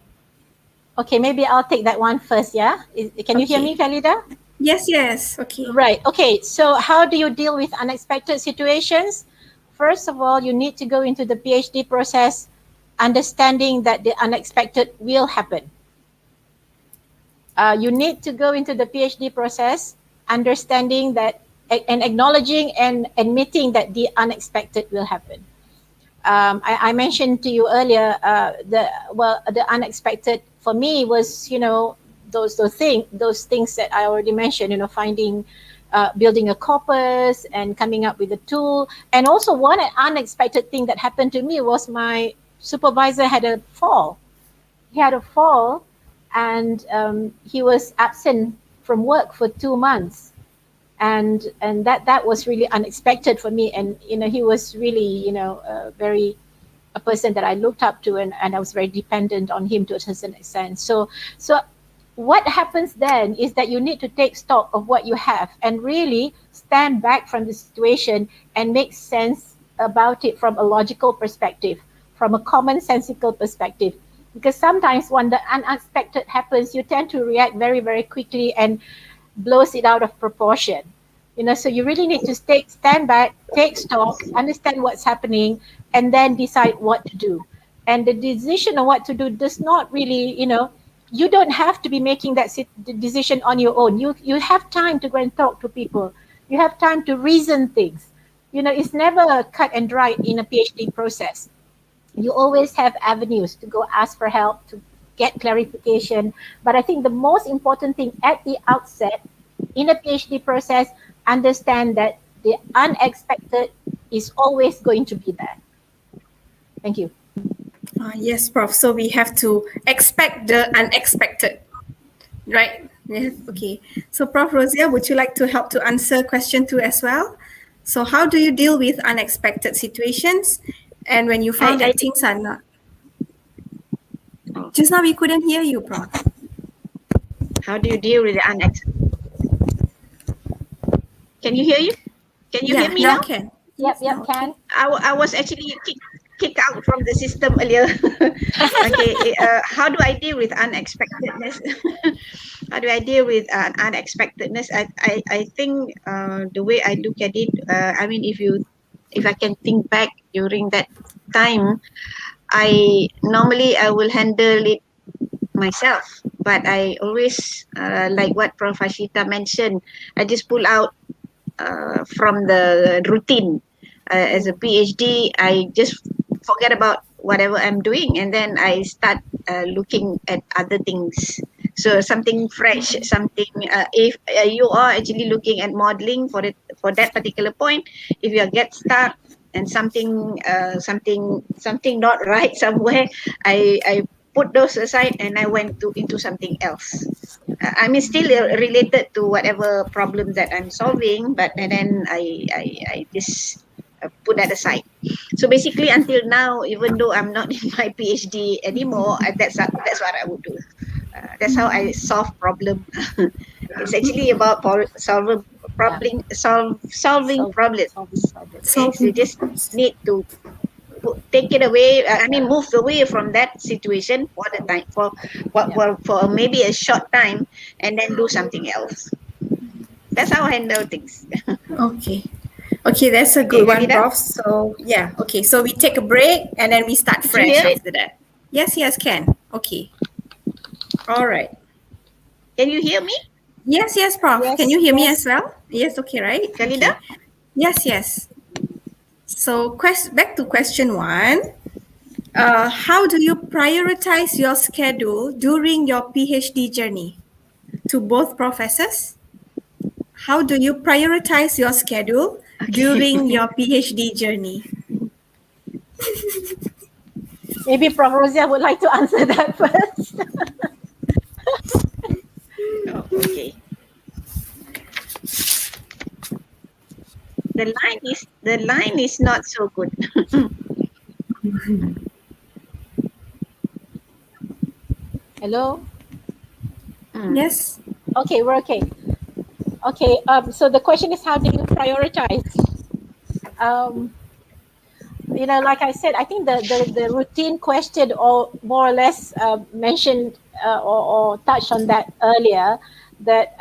Speaker 4: Okay, maybe I'll take that one first, yeah? Can you hear me, Khalida?
Speaker 2: Yes, okay.
Speaker 4: Right, okay. So how do you deal with unexpected situations? First of all, you need to go into the PhD process understanding that the unexpected will happen. You need to go into the PhD process understanding that and acknowledging and admitting that the unexpected will happen. I mentioned to you earlier, the unexpected for me was, those things that I already mentioned, finding, building a corpus and coming up with a tool. And also one unexpected thing that happened to me was my supervisor had a fall. He had a fall and he was absent from work for 2 months. And that was really unexpected for me. And, he was really, a person that I looked up to, and I was very dependent on him to a certain extent. So what happens then is that you need to take stock of what you have and really stand back from the situation and make sense about it from a logical perspective, from a commonsensical perspective. Because sometimes when the unexpected happens, you tend to react very, very quickly and blows it out of proportion. So you really need to stand back, take stock, understand what's happening, and then decide what to do. And the decision on what to do does not really, you don't have to be making that decision on your own. You have time to go and talk to people. You have time to reason things. it's never cut and dry in a PhD process. You always have avenues to go ask for help, to get clarification. But I think the most important thing at the outset in a PhD process, understand that the unexpected is always going to be there. Thank you.
Speaker 2: Yes, Prof. So we have to expect the unexpected, right? Yes. Okay. So Prof. Roziah, would you like to help to answer question 2 as well? So how do you deal with unexpected situations and when you found that things are not? Just now we couldn't hear you, Prof.
Speaker 3: How do you deal with the unexpected? Can you hear you? Can you hear me now?
Speaker 2: Can.
Speaker 4: Yep,
Speaker 2: now
Speaker 4: can.
Speaker 3: I was actually kicked out from the system earlier. Okay, how do I deal with unexpectedness? How do I deal with unexpectedness? I think the way I look at it, I mean, if I can think back during that time, I will handle it myself, but I always like what Prof. Harshita mentioned, I just pull out from the routine. As a PhD, I just forget about whatever I'm doing, and then I start looking at other things. So something fresh, something. If you are actually looking at modeling for that particular point, if you get stuck and something not right somewhere, I put those aside and I went into something else. I mean, still related to whatever problem that I'm solving, but and then I just put that aside. So basically, until now, even though I'm not in my PhD anymore, that's what I would do. That's how I solve problem. It's actually about solving problems. So you just need to take it away. Move away from that situation for the time, for maybe a short time, and then do something else. That's how I handle things.
Speaker 2: Okay, that's a good one,
Speaker 3: Harshita?
Speaker 2: Prof. So yeah, okay. So we take a break and then we start
Speaker 3: Did you
Speaker 2: fresh
Speaker 3: hear it?
Speaker 2: after that. Yes, can. Okay. All right.
Speaker 3: Can you hear me?
Speaker 2: Yes, Prof.
Speaker 4: Yes,
Speaker 2: Can you hear me
Speaker 4: yes.
Speaker 2: as well? Yes, okay, right?
Speaker 3: Khalida?
Speaker 2: Okay. Yes. So back to question 1. How do you prioritize your schedule during your PhD journey? To both professors, how do you prioritize your schedule during your PhD journey?
Speaker 4: Maybe Prof. Roziah would like to answer that first.
Speaker 3: Oh, okay. The line is not so good.
Speaker 4: Hello?
Speaker 2: Yes.
Speaker 4: Okay, we're okay. Okay, so the question is, how do you prioritize? Like I said, I think the routine question, or more or less mentioned or touched on that earlier, that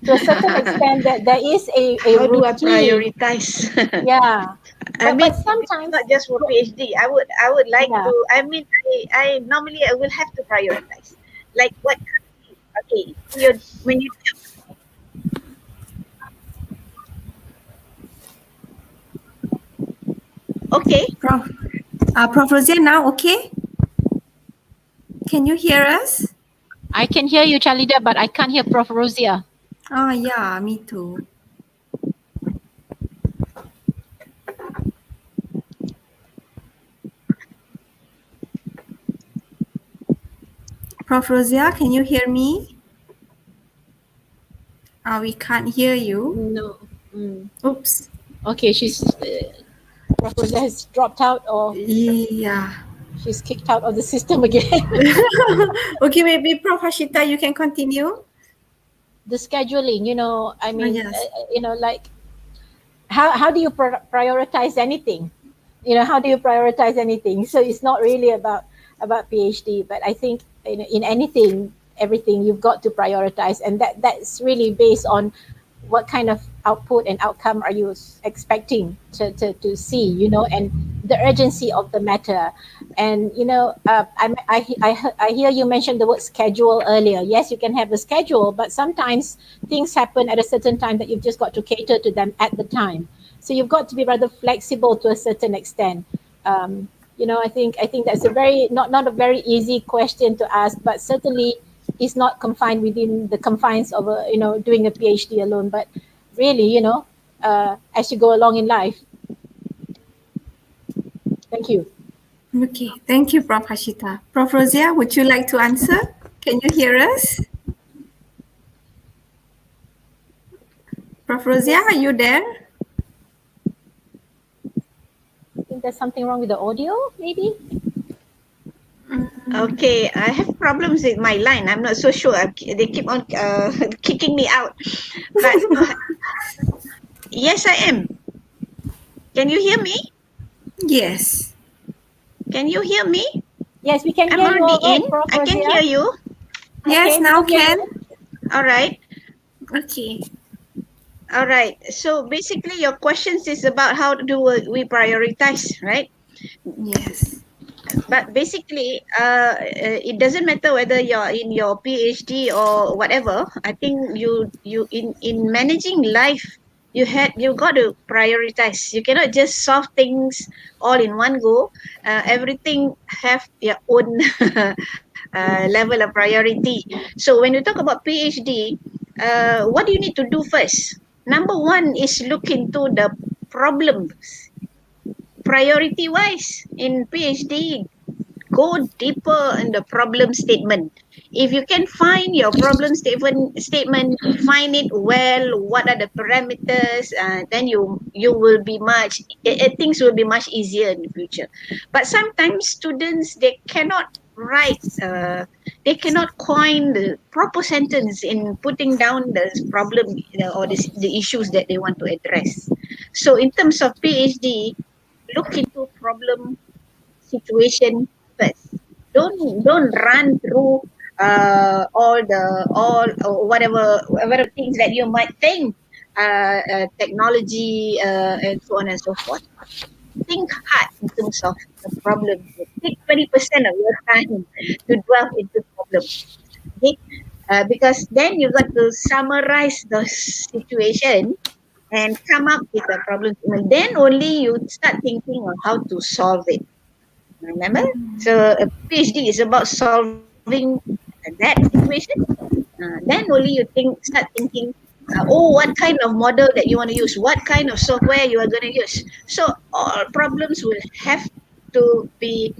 Speaker 4: to a certain extent that there is a
Speaker 3: How do I
Speaker 4: routine.
Speaker 3: prioritize?
Speaker 4: Yeah. But sometimes
Speaker 3: not just for PhD. I would like
Speaker 4: Yeah.
Speaker 3: to. I normally I will have to prioritize. Like what? Okay, when you okay.
Speaker 2: Prof. Roziah, now okay? Can you hear us?
Speaker 4: I can hear you, Chalida, but I can't hear Prof. Roziah.
Speaker 2: Oh, yeah, me too. Prof. Roziah, can you hear me? We can't hear you.
Speaker 4: No.
Speaker 2: Oops.
Speaker 4: Okay, Prof. Roziah has dropped out, or
Speaker 2: Yeah.
Speaker 4: she's kicked out of the system again.
Speaker 2: Okay, maybe Prof. Harshita, you can continue.
Speaker 4: The scheduling,
Speaker 2: Yes.
Speaker 4: like how do you prioritize anything? How do you prioritize anything? So it's not really about PhD, but I think in anything, everything, you've got to prioritize, and that's really based on what kind of output and outcome are you expecting to see, and the urgency of the matter. And I hear you mention the word schedule earlier. Yes, you can have a schedule, but sometimes things happen at a certain time that you've just got to cater to them at the time. So you've got to be rather flexible to a certain extent. I think that's a very not a very easy question to ask, but certainly is not confined within the confines of doing a PhD alone. But really, as you go along in life. Thank you.
Speaker 2: Okay, thank you, Prof. Harshita. Prof. Roziah, would you like to answer? Can you hear us? Prof. Roziah, are you there?
Speaker 4: I think there's something wrong with the audio, maybe.
Speaker 3: Okay, I have problems with my line. I'm not so sure. They keep on kicking me out. But yes, I am. Can you hear me?
Speaker 2: Yes.
Speaker 3: Can you hear me?
Speaker 4: Yes, we can
Speaker 3: I'm
Speaker 4: hear you.
Speaker 3: already
Speaker 4: All right,
Speaker 3: in.
Speaker 4: Prof.
Speaker 3: I can
Speaker 4: Roziah.
Speaker 3: hear you.
Speaker 2: Yes,
Speaker 4: Okay,
Speaker 2: now
Speaker 4: we can
Speaker 2: can.
Speaker 3: All right.
Speaker 2: Okay.
Speaker 3: All right. So basically, your questions is about how do we prioritize, right?
Speaker 2: Yes.
Speaker 3: But basically, it doesn't matter whether you're in your PhD or whatever. I think you in managing life, you got to prioritize. You cannot just solve things all in one go. Everything have their own level of priority. So when you talk about PhD, what do you need to do first? Number one is look into the problems. Priority wise in PhD, go deeper in the problem statement. If you can find your problem statement, find it well, what are the parameters, then you will be things will be much easier in the future. But sometimes students, they cannot write, they cannot coin the proper sentence in putting down the problem, or the issues that they want to address. So in terms of PhD, look into problem situation first. Don't run through all or whatever things that you might think, technology, and so on and so forth. Think hard in terms of the problem. Take 20% of your time to dwell into problem. Okay? Because then you got to summarize the situation and come up with a problem. And then only you start thinking of how to solve it. Remember? So a PhD is about solving that situation. Then only you start thinking, what kind of model that you want to use, what kind of software you are going to use. So all problems will have to be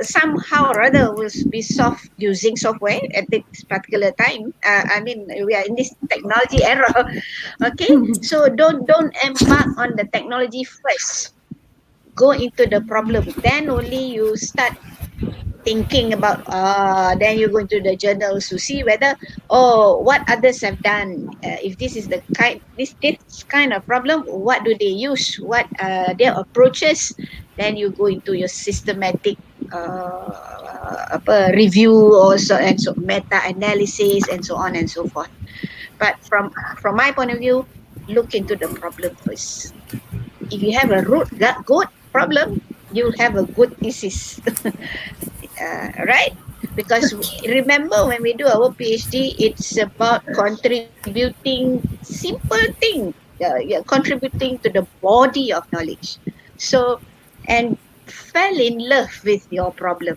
Speaker 3: somehow or other will be solved using software at this particular time. I mean, we are in this technology era. Okay, so don't embark on the technology first. Go into the problem, then only you start thinking about, then you go into the journals to see whether, what others have done, if this is the this kind of problem, what do they use, what their approaches. Then you go into your systematic review also, and so meta analysis and so on and so forth. But from my point of view, look into the problem first. If you have a good problem, you'll have a good thesis. Right? Because remember, when we do our PhD, it's about contributing simple thing, contributing to the body of knowledge. So, and fell in love with your problem,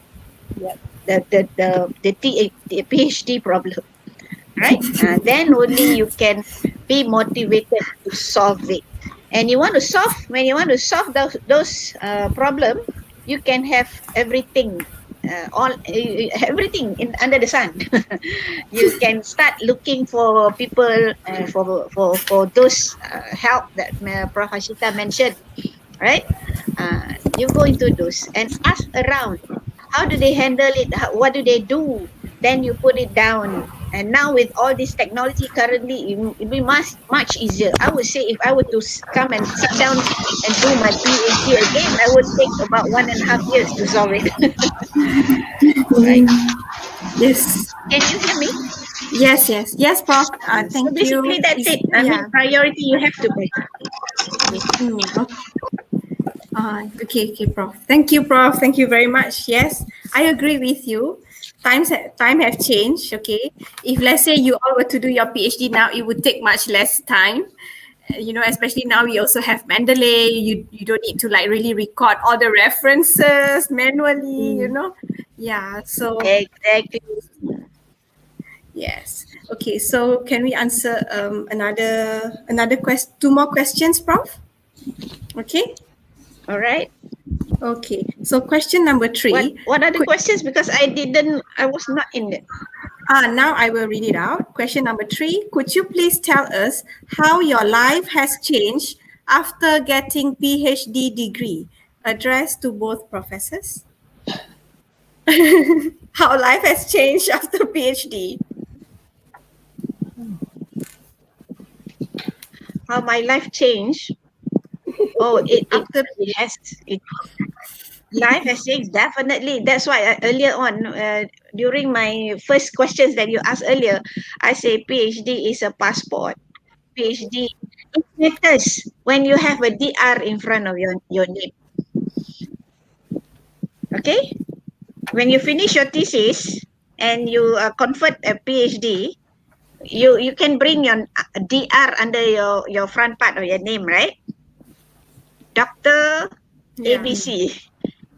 Speaker 3: the PhD problem, right? Then only you can be motivated to solve it. And when you want to solve those problem, you can have everything, everything under the sun. You can start looking for people, for those help that Prof. Harshita mentioned, right? You go into those and ask around. How do they handle it? What do they do? Then you put it down. And now with all this technology currently, it will be much easier. I would say if I were to come and sit down and do my PhD again, I would take about 1.5 years to solve it. Right?
Speaker 2: Yes.
Speaker 3: Can you hear me?
Speaker 2: Yes, Prof.
Speaker 3: So
Speaker 2: Thank you.
Speaker 3: basically, that's it. I mean, priority you have to make.
Speaker 2: Okay. Okay, Prof. Thank you, Prof. Thank you very much. Yes, I agree with you. Time have changed. Okay, if let's say you all were to do your PhD now, it would take much less time, especially now we also have Mendeley. You don't need to like really record all the references manually, Yeah, so
Speaker 3: Exactly.
Speaker 2: yes. Okay, so can we answer another two more questions, Prof? Okay.
Speaker 3: All right.
Speaker 2: Okay. So question number 3.
Speaker 3: What are the questions? Because I was not in it.
Speaker 2: Now I will read it out. Question number 3. Could you please tell us how your life has changed after getting PhD degree? Addressed to both professors. How life has changed after PhD.
Speaker 3: How my life changed. Oh, it has it. Life has changed, definitely. That's why earlier on, during my first questions that you asked earlier, I say PhD is a passport. PhD, it matters when you have a DR in front of your name. Okay? When you finish your thesis and you convert a PhD, you can bring your DR under your front part of your name, right? Dr.
Speaker 2: Yeah.
Speaker 3: ABC.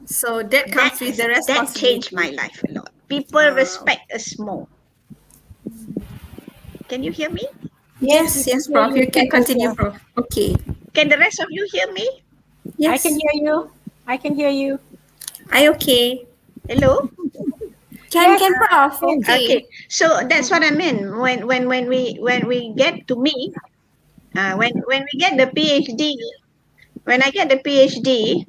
Speaker 2: So that comes with the
Speaker 3: That
Speaker 2: responsibility.
Speaker 3: changed my life a lot. People respect us more. Can you hear me?
Speaker 2: Yes,
Speaker 4: we can hear
Speaker 2: Prof.
Speaker 4: you
Speaker 2: You can
Speaker 4: better,
Speaker 2: continue,
Speaker 4: yeah.
Speaker 2: Prof. Okay.
Speaker 3: Can the rest of you hear me?
Speaker 2: Yes.
Speaker 4: I can hear you. I can hear you.
Speaker 2: I okay.
Speaker 3: Hello?
Speaker 2: Can
Speaker 4: Yes,
Speaker 2: Prof?
Speaker 4: can.
Speaker 3: Okay. So that's what I mean. When we get to me, when we get the PhD, when I get the PhD,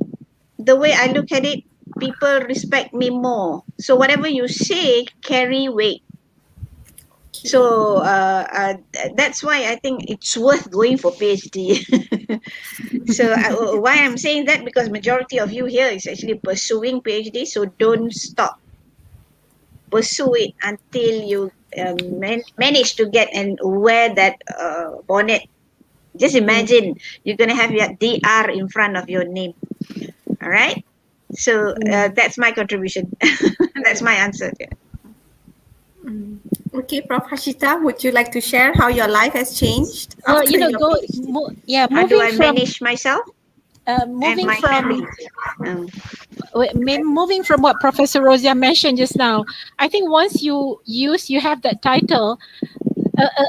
Speaker 3: the way I look at it, people respect me more. So whatever you say carry weight. So that's why I think it's worth going for PhD. So why I'm saying that, because majority of you here is actually pursuing PhD. So don't stop. Pursue it until you manage to get and wear that bonnet. Just imagine you're gonna have your DR in front of your name. All right. So that's my contribution. That's my answer.
Speaker 2: Okay, Prof. Harshita, would you like to share how your life has changed
Speaker 4: Well,
Speaker 2: after your PhD?
Speaker 3: How do
Speaker 4: moving
Speaker 3: I
Speaker 4: from
Speaker 3: manage myself and
Speaker 4: moving
Speaker 3: my
Speaker 4: from
Speaker 3: family? Um,
Speaker 4: moving from what Professor Roziah mentioned just now, I think once you have that title,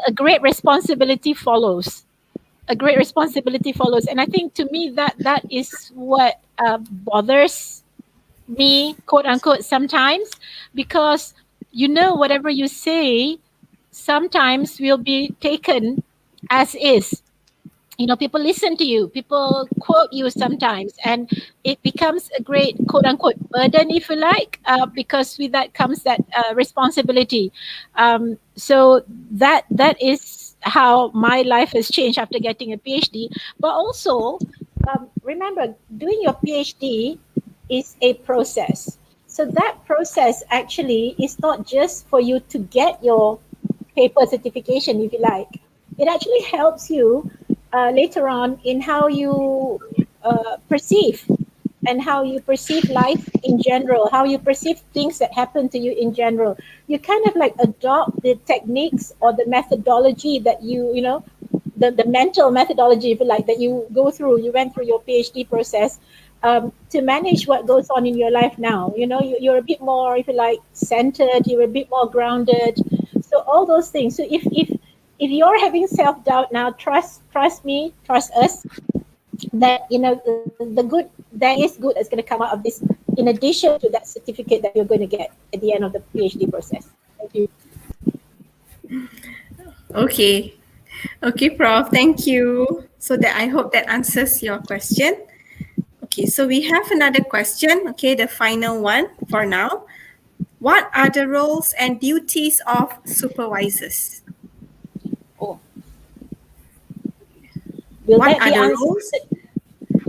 Speaker 4: a great responsibility follows. A great responsibility follows, and I think to me that is what bothers me, quote unquote, sometimes, because whatever you say sometimes will be taken as is. People listen to you, people quote you sometimes, and it becomes a great quote unquote burden, if you like, because with that comes that responsibility. So that is how my life has changed after getting a PhD. But also, remember, doing your PhD is a process. So that process actually is not just for you to get your paper certification, if you like. It actually helps you later on in how you perceive and how you perceive life in general, how you perceive things that happen to you in general. You kind of like adopt the techniques or the methodology that the mental methodology, if you like, that you went through your PhD process to manage what goes on in your life now. You're a bit more, if you like, centered, you're a bit more grounded. So all those things. So if you're having self-doubt now, trust me, trust us, that the good, there is good that's going to come out of this, in addition to that certificate that you're going to get at the end of the PhD process. Thank you.
Speaker 2: Okay. Okay, Prof. Thank you. So that I hope that answers your question. Okay, so we have another question. Okay, the final one for now. What are the roles and duties of supervisors?
Speaker 4: Oh. Will
Speaker 2: What
Speaker 4: that
Speaker 2: are
Speaker 4: be
Speaker 2: the
Speaker 4: answered?
Speaker 2: roles?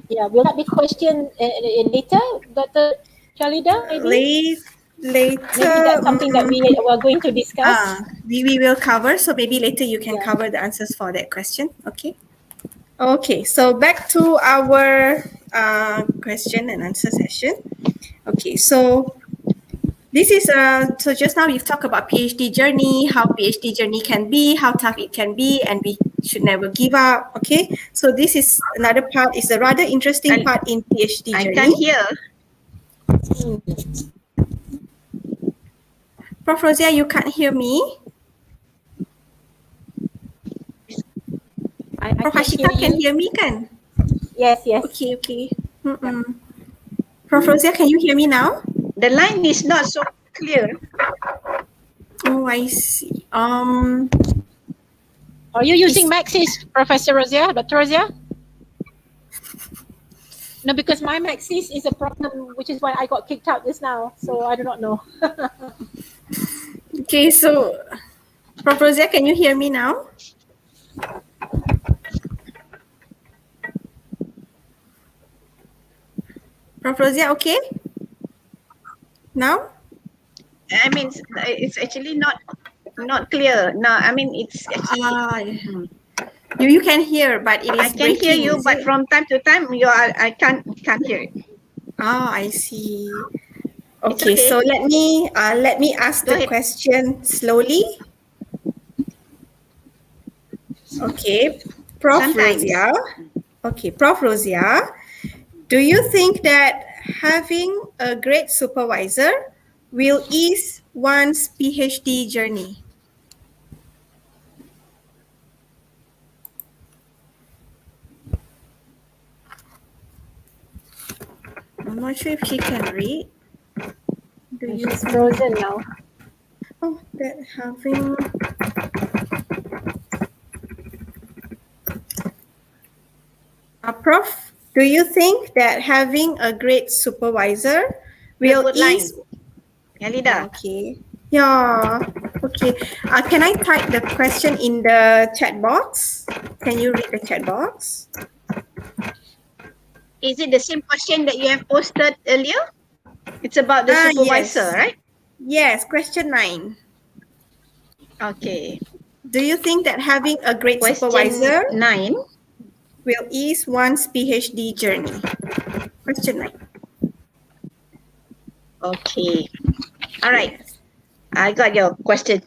Speaker 4: Yeah, will that be questioned later, Dr. Chalida, maybe?
Speaker 2: Later.
Speaker 4: Maybe that's something that we are going to discuss.
Speaker 2: We will cover. So maybe later you can
Speaker 4: Yeah.
Speaker 2: cover the answers for that question. Okay. Okay. So back to our question and answer session. Okay. So This is so just now we've talked about PhD journey, how PhD journey can be, how tough it can be, and we should never give up. Okay, so this is another part. It's a rather interesting part in PhD
Speaker 3: I
Speaker 2: journey.
Speaker 3: can't hear.
Speaker 2: Prof. Roziah, you can't hear me. Prof. Harshita can hear me, kan?
Speaker 4: Yes, yes.
Speaker 2: Okay, okay. Prof. Roziah, can you hear me now?
Speaker 3: The line is not so clear.
Speaker 2: Oh, I see.
Speaker 4: Are you using Maxis, Professor Roziah, Dr. Roziah? No, because my Maxis is a problem, which is why I got kicked out just now. So I do not know.
Speaker 2: Okay, so Prof. Roziah, can you hear me now? Prof. Roziah, okay? Now?
Speaker 3: I mean, it's actually not clear. No, I mean it's actually.
Speaker 2: You can hear, but it is
Speaker 3: I can hear
Speaker 2: breaking,
Speaker 3: you,
Speaker 2: is
Speaker 3: but
Speaker 2: it?
Speaker 3: from time to time I can't hear it.
Speaker 2: I see.
Speaker 3: It's
Speaker 2: Okay,
Speaker 3: okay.
Speaker 2: so let me ask
Speaker 3: Go
Speaker 2: the
Speaker 3: ahead.
Speaker 2: question slowly. Okay, Prof.
Speaker 3: Sometimes.
Speaker 2: Roziah. Okay, Prof. Roziah, do you think that having a great supervisor will ease one's PhD journey? I'm not sure if she can read. Do you
Speaker 4: She's frozen now.
Speaker 2: Oh, that having Prof, do you think that having a great supervisor will
Speaker 3: Good line.
Speaker 2: ease?
Speaker 3: Yalida.
Speaker 2: Okay. Yeah. Okay. Can I type the question in the chat box? Can you read the chat box?
Speaker 3: Is it the same question that you have posted earlier? It's about the supervisor,
Speaker 2: Yes.
Speaker 3: right?
Speaker 2: Yes. Question 9.
Speaker 3: Okay.
Speaker 2: Do you think that having a great
Speaker 3: Question
Speaker 2: supervisor
Speaker 3: 9.
Speaker 2: will ease one's PhD journey? Question 9.
Speaker 3: Okay. All right.
Speaker 2: Yes.
Speaker 3: I got your question.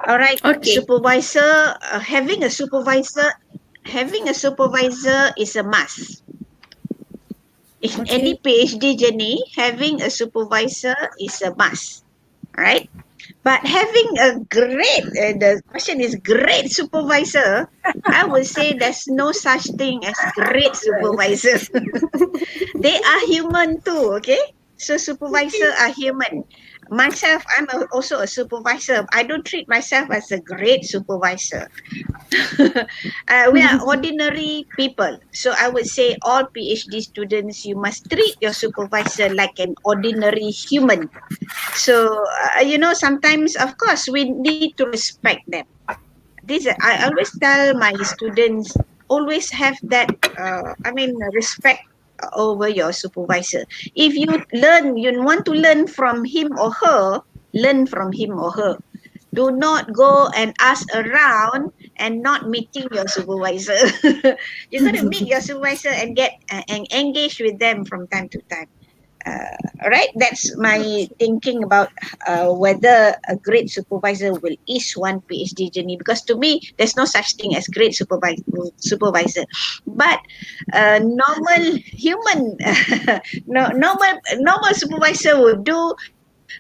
Speaker 3: All right.
Speaker 2: Okay.
Speaker 3: Supervisor, having a supervisor is a must. In any PhD journey, having a supervisor is a must. All right. But having a great, the question is great supervisor, I would say there's no such thing as great supervisor. They are human too, okay? So supervisor are human. Myself, I'm also a supervisor. I don't treat myself as a great supervisor. We are ordinary people. So I would say all PhD students, you must treat your supervisor like an ordinary human. So, sometimes, of course, we need to respect them. I always tell my students, always have that, respect over your supervisor. If you want to learn from him or her, learn from him or her. Do not go and ask around and not meeting your supervisor. You're going to meet your supervisor and get and engage with them from time to time. All right, that's my thinking about whether a great supervisor will ease one PhD journey. Because to me, there's no such thing as great supervisor, but normal human, normal supervisor will do.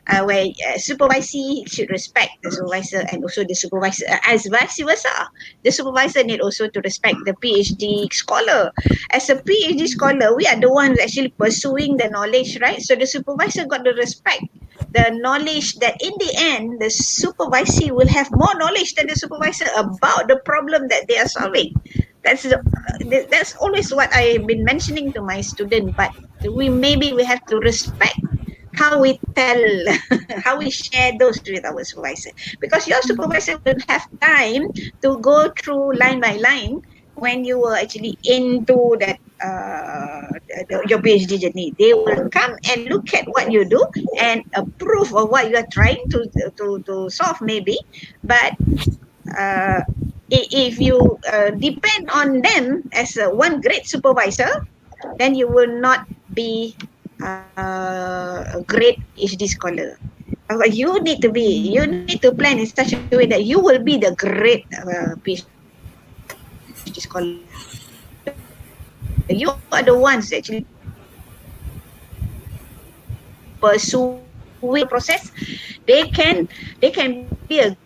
Speaker 3: Where supervisee should respect the supervisor, and also the supervisor as vice versa. The supervisor need also to respect the PhD scholar. As a PhD scholar, we are the ones actually pursuing the knowledge, right? So the supervisor got to respect the knowledge that in the end, the supervisee will have more knowledge than the supervisor about the problem that they are solving. That's always what I've been mentioning to my student. But we have to respect how we tell, how we share those with our supervisor. Because your supervisor will have time to go through line by line when you were actually into that your PhD journey. They will come and look at what you do and approve of what you are trying to solve maybe. But if you depend on them as one great supervisor, then you will not be a great PhD scholar. you need to plan in such a way that you will be the great PhD scholar. You are the ones actually pursuing the process. They can be a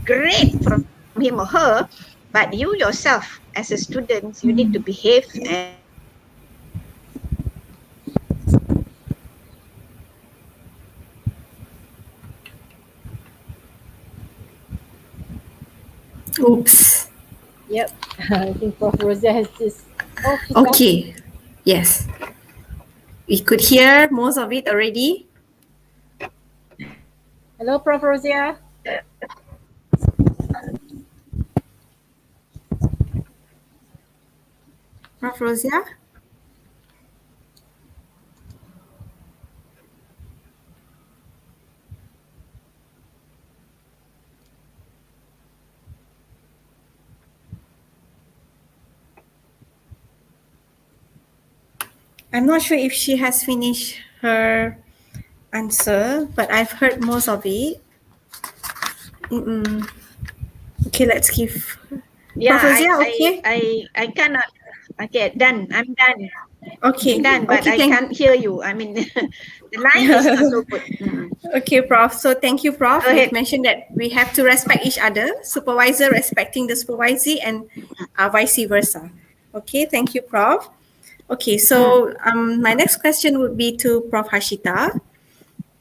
Speaker 3: great from him or her, but you yourself as a student, you need to behave and
Speaker 2: Oops.
Speaker 4: Yep. I think Prof. Roziah has this. Oh, she's back.
Speaker 2: Okay. Yes. We could hear most of it already.
Speaker 4: Hello, Prof. Roziah.
Speaker 2: Prof. Roziah? I'm not sure if she has finished her answer, but I've heard most of it. Okay, let's give.
Speaker 3: yeah,
Speaker 2: Prof. Roziah, okay?
Speaker 3: I cannot. Okay, done. I'm done.
Speaker 2: Okay.
Speaker 3: Done, but
Speaker 2: Okay,
Speaker 3: I can't hear you. I mean, the line is not so good.
Speaker 2: Okay, Prof. So thank you, Prof.
Speaker 3: Go ahead.
Speaker 2: You've mentioned that we have to respect each other, supervisor respecting the supervisee and vice versa. Okay, thank you, Prof. Okay, so my next question would be to Prof. Harshita.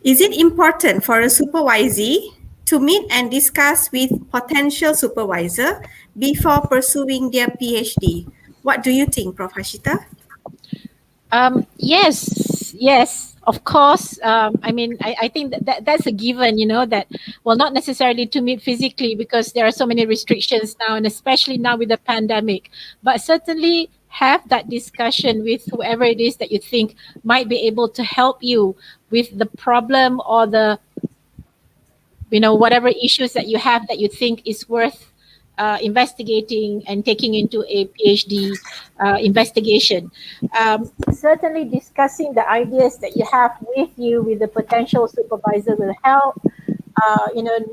Speaker 2: Is it important for a supervisee to meet and discuss with potential supervisor before pursuing their PhD? What do you think, Prof. Harshita?
Speaker 4: Yes, of course. I think that's a given, that, well, not necessarily to meet physically because there are so many restrictions now, and especially now with the pandemic, but certainly have that discussion with whoever it is that you think might be able to help you with the problem or the, whatever issues that you have that you think is worth investigating and taking into a PhD investigation. Certainly discussing the ideas that you have with you with the potential supervisor will help.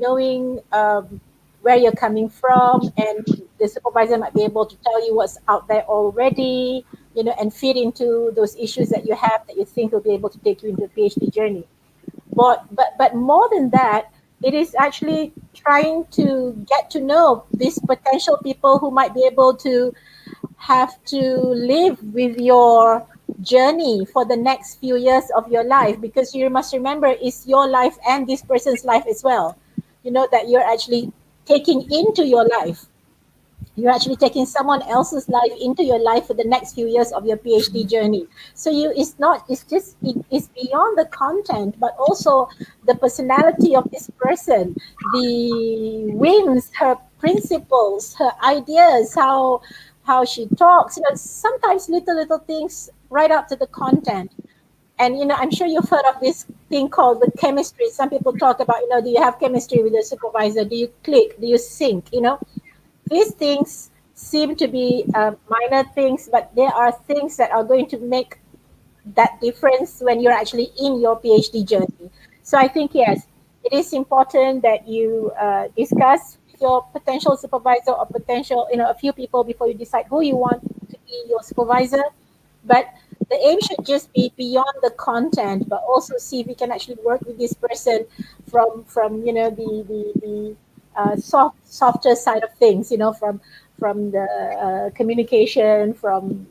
Speaker 4: Knowing where you're coming from, and the supervisor might be able to tell you what's out there already, and fit into those issues that you have that you think will be able to take you into a PhD journey. But more than that, it is actually trying to get to know these potential people who might be able to have to live with your journey for the next few years of your life, because you must remember it's your life and this person's life as well, that you're actually taking into your life. You're actually taking someone else's life into your life for the next few years of your PhD journey. So it's beyond the content, but also the personality of this person, the whims, her principles, her ideas, how she talks, sometimes little things right up to the content. And I'm sure you've heard of this thing called the chemistry. Some people talk about, do you have chemistry with the supervisor? Do you click? Do you sync? These things seem to be minor things, but there are things that are going to make that difference when you're actually in your PhD journey. So I think, yes, it is important that you discuss with your potential supervisor or potential, a few people before you decide who you want to be your supervisor. But the aim should just be beyond the content, but also see if we can actually work with this person from the softer side of things, from the communication, from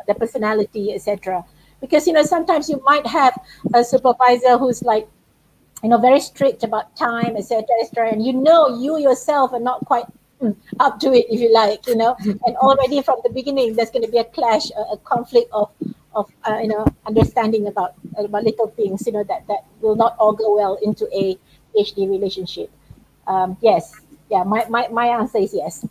Speaker 4: the personality, etc. Because sometimes you might have a supervisor who's like, very strict about time, etc., and you yourself are not quite up to it, if you like, and already from the beginning there's going to be a clash, a conflict of understanding about little things, that will not all go well into a PhD relationship. Yes, my answer is yes.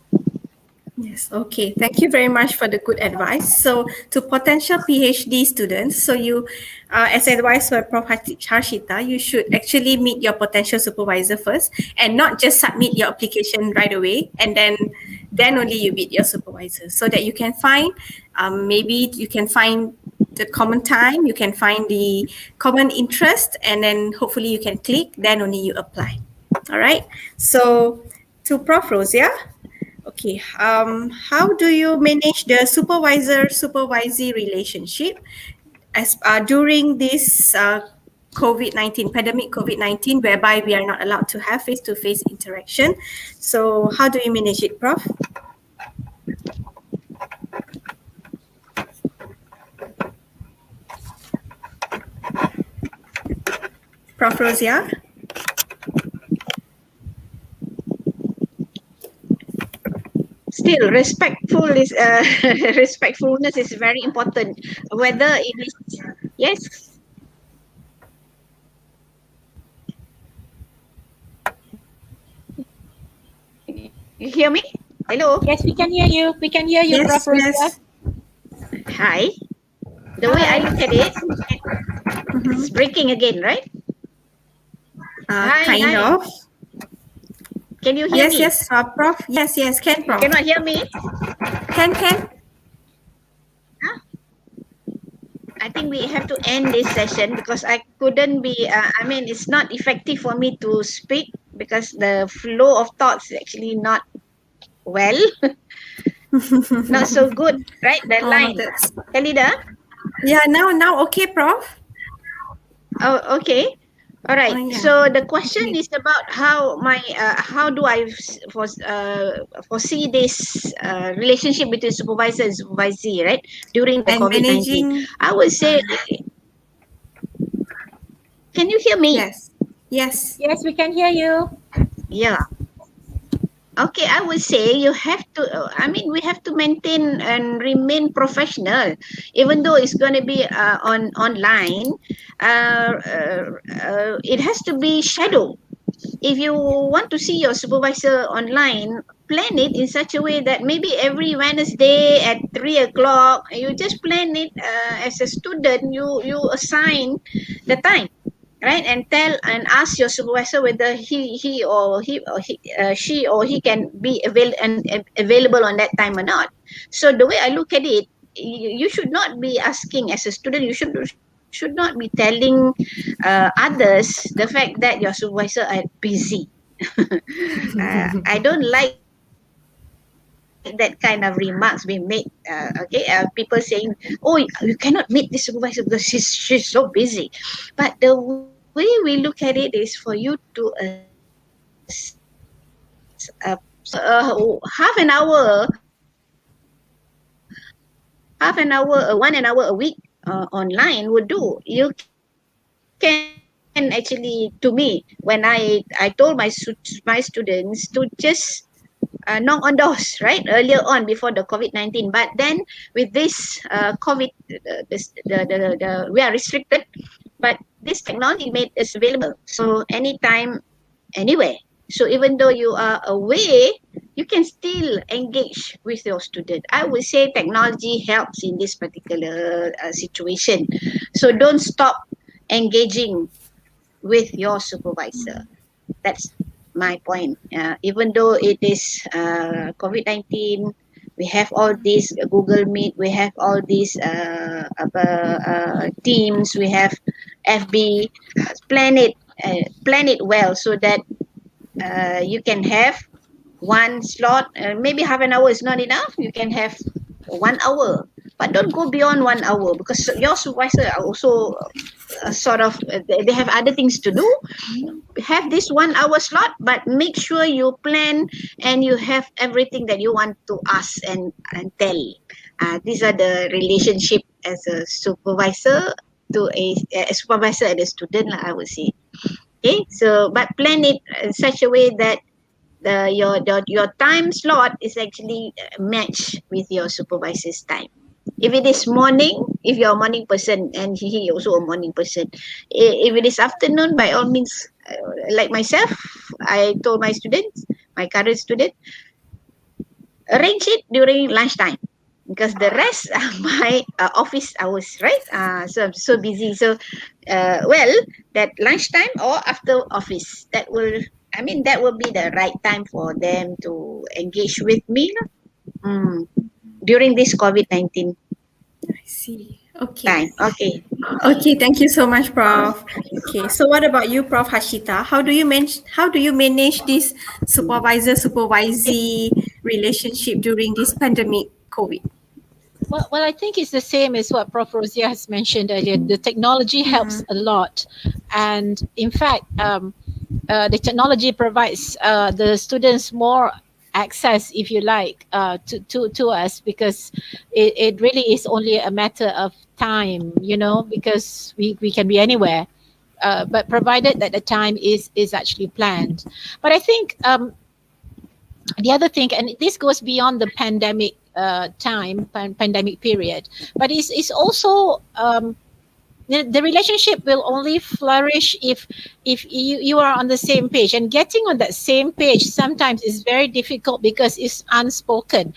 Speaker 2: Yes, okay. Thank you very much for the good advice. So to potential PhD students, so you, as advised by Prof. Harshita, you should actually meet your potential supervisor first and not just submit your application right away and then only you meet your supervisor, so that you can find, maybe you can find the common time, you can find the common interest, and then hopefully you can click, then only you apply. All right. So to Prof. Roziah, okay, how do you manage the supervisor-supervisee relationship as during this COVID-19 pandemic, COVID-19, whereby we are not allowed to have face-to-face interaction? So how do you manage it, Prof? Prof. Roziah?
Speaker 3: Still, respectfulness is very important. Whether it is, yes. You hear me? Hello?
Speaker 4: Yes, we can hear you. We can hear you,
Speaker 2: Yes,
Speaker 4: Prof. Roziah.
Speaker 2: yes.
Speaker 3: Hi. The way I look at it, it's breaking again, right? Hi,
Speaker 2: Kind
Speaker 3: hi.
Speaker 2: of.
Speaker 3: Can you hear
Speaker 2: Yes,
Speaker 3: me?
Speaker 2: yes, Prof. Yes, yes, can, Prof.
Speaker 3: Cannot hear me?
Speaker 2: Can.
Speaker 3: I think we have to end this session because I couldn't be, it's not effective for me to speak because the flow of thoughts is actually not well, not so good, right? The
Speaker 2: Oh,
Speaker 3: line.
Speaker 2: that's...
Speaker 3: Khalida?
Speaker 2: Yeah, now okay, Prof.
Speaker 3: Oh, okay. All right.
Speaker 2: Oh, yeah.
Speaker 3: So the question
Speaker 2: Okay.
Speaker 3: is about how do I foresee this relationship between supervisor and supervisee, right? During the
Speaker 2: And
Speaker 3: COVID-19.
Speaker 2: managing...
Speaker 3: I would say, can you hear me?
Speaker 2: Yes. Yes.
Speaker 4: Yes, we can hear you.
Speaker 3: Yeah. Okay, I would say you have to, we have to maintain and remain professional, even though it's going to be online. It has to be shadow. If you want to see your supervisor online, plan it in such a way that maybe every Wednesday at 3 o'clock, you just plan it as a student, you assign the time. Right, and ask your supervisor whether she or he can be available on that time or not. So the way I look at it, you should not be asking as a student. You should not be telling others the fact that your supervisor are busy. I don't like that kind of remarks being made. People saying, "Oh, you cannot meet this supervisor because she's so busy." But the way we look at it is for you to half an hour, 1 hour a week online would do. You can actually, to me, when I told my students to just knock on doors, right? Earlier on, before the COVID-19. But then with this COVID, we are restricted. But this technology made us available. So anytime, anywhere. So even though you are away, you can still engage with your student. I would say technology helps in this particular situation. So don't stop engaging with your supervisor. That's my point. Even though it is COVID-19, we have all these Google Meet, we have all these Teams, we have FB. Plan it well so that you can have one slot. Maybe half an hour is not enough. You can have 1 hour, but don't go beyond 1 hour because your supervisor are also they have other things to do. Have this 1 hour slot, but make sure you plan and you have everything that you want to ask and tell. These are the relationship as a supervisor to a supervisor and a student, I would say. Okay, so but plan it in such a way that your time slot is actually matched with your supervisor's time. If it is morning, if you're a morning person and he also a morning person, if it is afternoon, by all means, like myself, I told my students, my current student, arrange it during lunchtime because the rest are my office hours, right? So I'm so busy. So, that lunchtime or after office, that will be the right time for them to engage with me during this COVID-19.
Speaker 2: I see. Okay.
Speaker 3: time. Okay.
Speaker 2: Okay, thank you so much, Prof. Okay, so what about you, Prof. Harshita? How do you manage this supervisor-supervisee relationship during this pandemic COVID?
Speaker 4: Well, I think it's the same as what Prof. Roziah has mentioned earlier. The technology helps a lot. And in fact, the technology provides the students more access, if you like, to us, because it really is only a matter of time, because we can be anywhere. But provided that the time is actually planned. But I think the other thing, and this goes beyond the pandemic pandemic period, but it's also the relationship will only flourish if you are on the same page, and getting on that same page sometimes is very difficult because it's unspoken,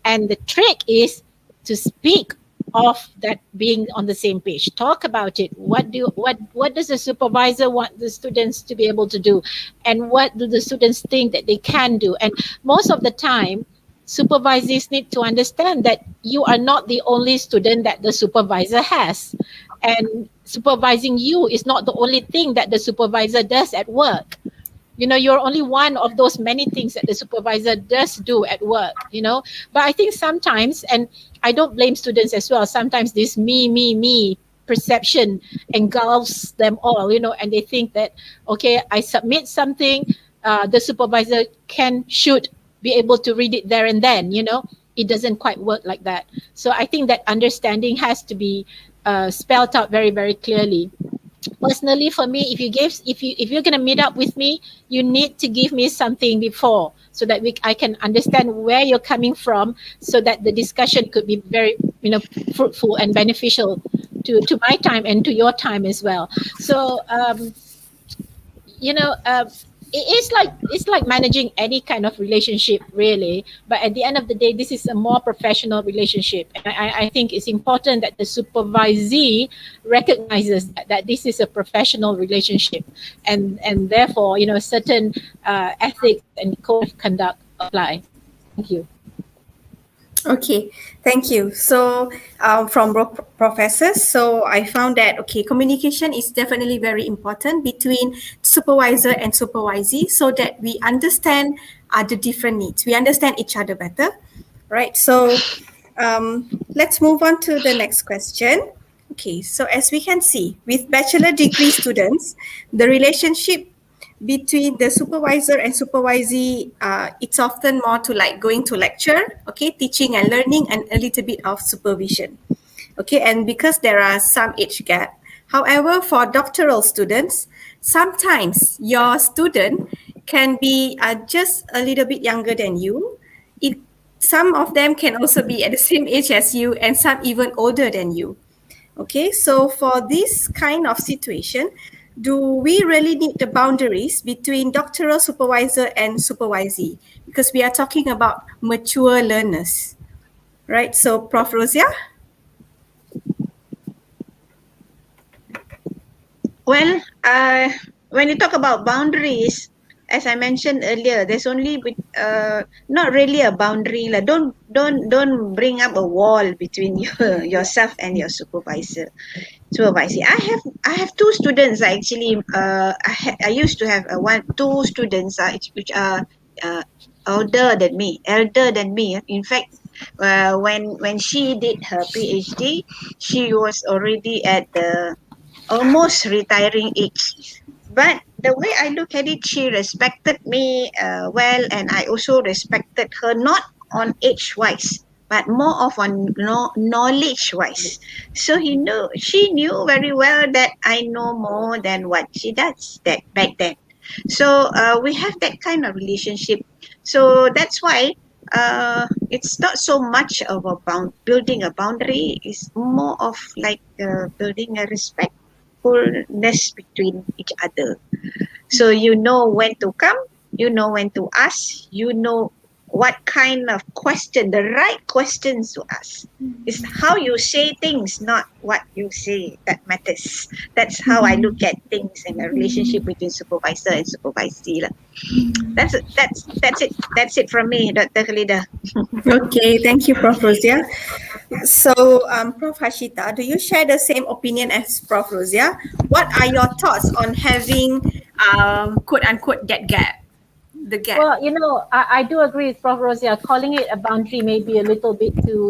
Speaker 4: and the trick is to speak of that being on the same page. Talk about it. What does the supervisor want the students to be able to do, and what do the students think that they can do? And most of the time, supervisees need to understand that you are not the only student that the supervisor has, and supervising you is not the only thing that the supervisor does at work. You're only one of those many things that the supervisor does do at work, But I think sometimes, and I don't blame students as well, sometimes this me perception engulfs them all, and they think that, okay, I submit something, the supervisor should be able to read it there and then, It doesn't quite work like that. So I think that understanding has to be spelled out very, very clearly. Personally, for me, if you're going to meet up with me, you need to give me something before, so that I can understand where you're coming from, so that the discussion could be very fruitful and beneficial to my time and to your time as well. So it's like managing any kind of relationship, really. But at the end of the day, this is a more professional relationship. And I think it's important that the supervisee recognizes that this is a professional relationship, and therefore, certain ethics and code of conduct apply. Thank you.
Speaker 2: Okay, thank you. So from professors, so I found that, okay, communication is definitely very important between supervisor and supervisee, so that we understand the different needs. We understand each other better, right? So let's move on to the next question. Okay, so as we can see, with bachelor degree students, the relationship between the supervisor and supervisee, it's often more to like going to lecture, okay, teaching and learning, and a little bit of supervision. Okay, and because there are some age gap. However, for doctoral students, sometimes your student can be just a little bit younger than you. Some of them can also be at the same age as you, and some even older than you. Okay, so for this kind of situation, do we really need the boundaries between doctoral supervisor and supervisee? Because we are talking about mature learners, right? So, Prof. Roziah?
Speaker 3: Well, when you talk about boundaries, as I mentioned earlier, there's only not really a boundary. Like, don't bring up a wall between yourself and your supervisor. I have two students actually. I used to have two students which are elder than me. In fact, when she did her PhD, she was already at the almost retiring age. But the way I look at it, she respected me well, and I also respected her, not on age wise, but more of on knowledge wise. So she knew very well that I know more than what she does back then. So we have that kind of relationship. So that's why it's not so much of building a boundary. It's more of like building a respectfulness between each other. So you know when to come, you know when to ask, you know what kind of question, the right questions to ask. It's how you say things, not what you say, that matters. That's how I look at things in a relationship between supervisor and supervisee. That's it from me, Dr. Khalida.
Speaker 2: Okay, thank you, Prof. Roziah. So, Prof. Harshita, do you share the same opinion as Prof. Roziah? What are your thoughts on having quote unquote that gap? The gap.
Speaker 4: Well, I do agree with Prof. Roziah. Calling it a boundary may be a little bit too,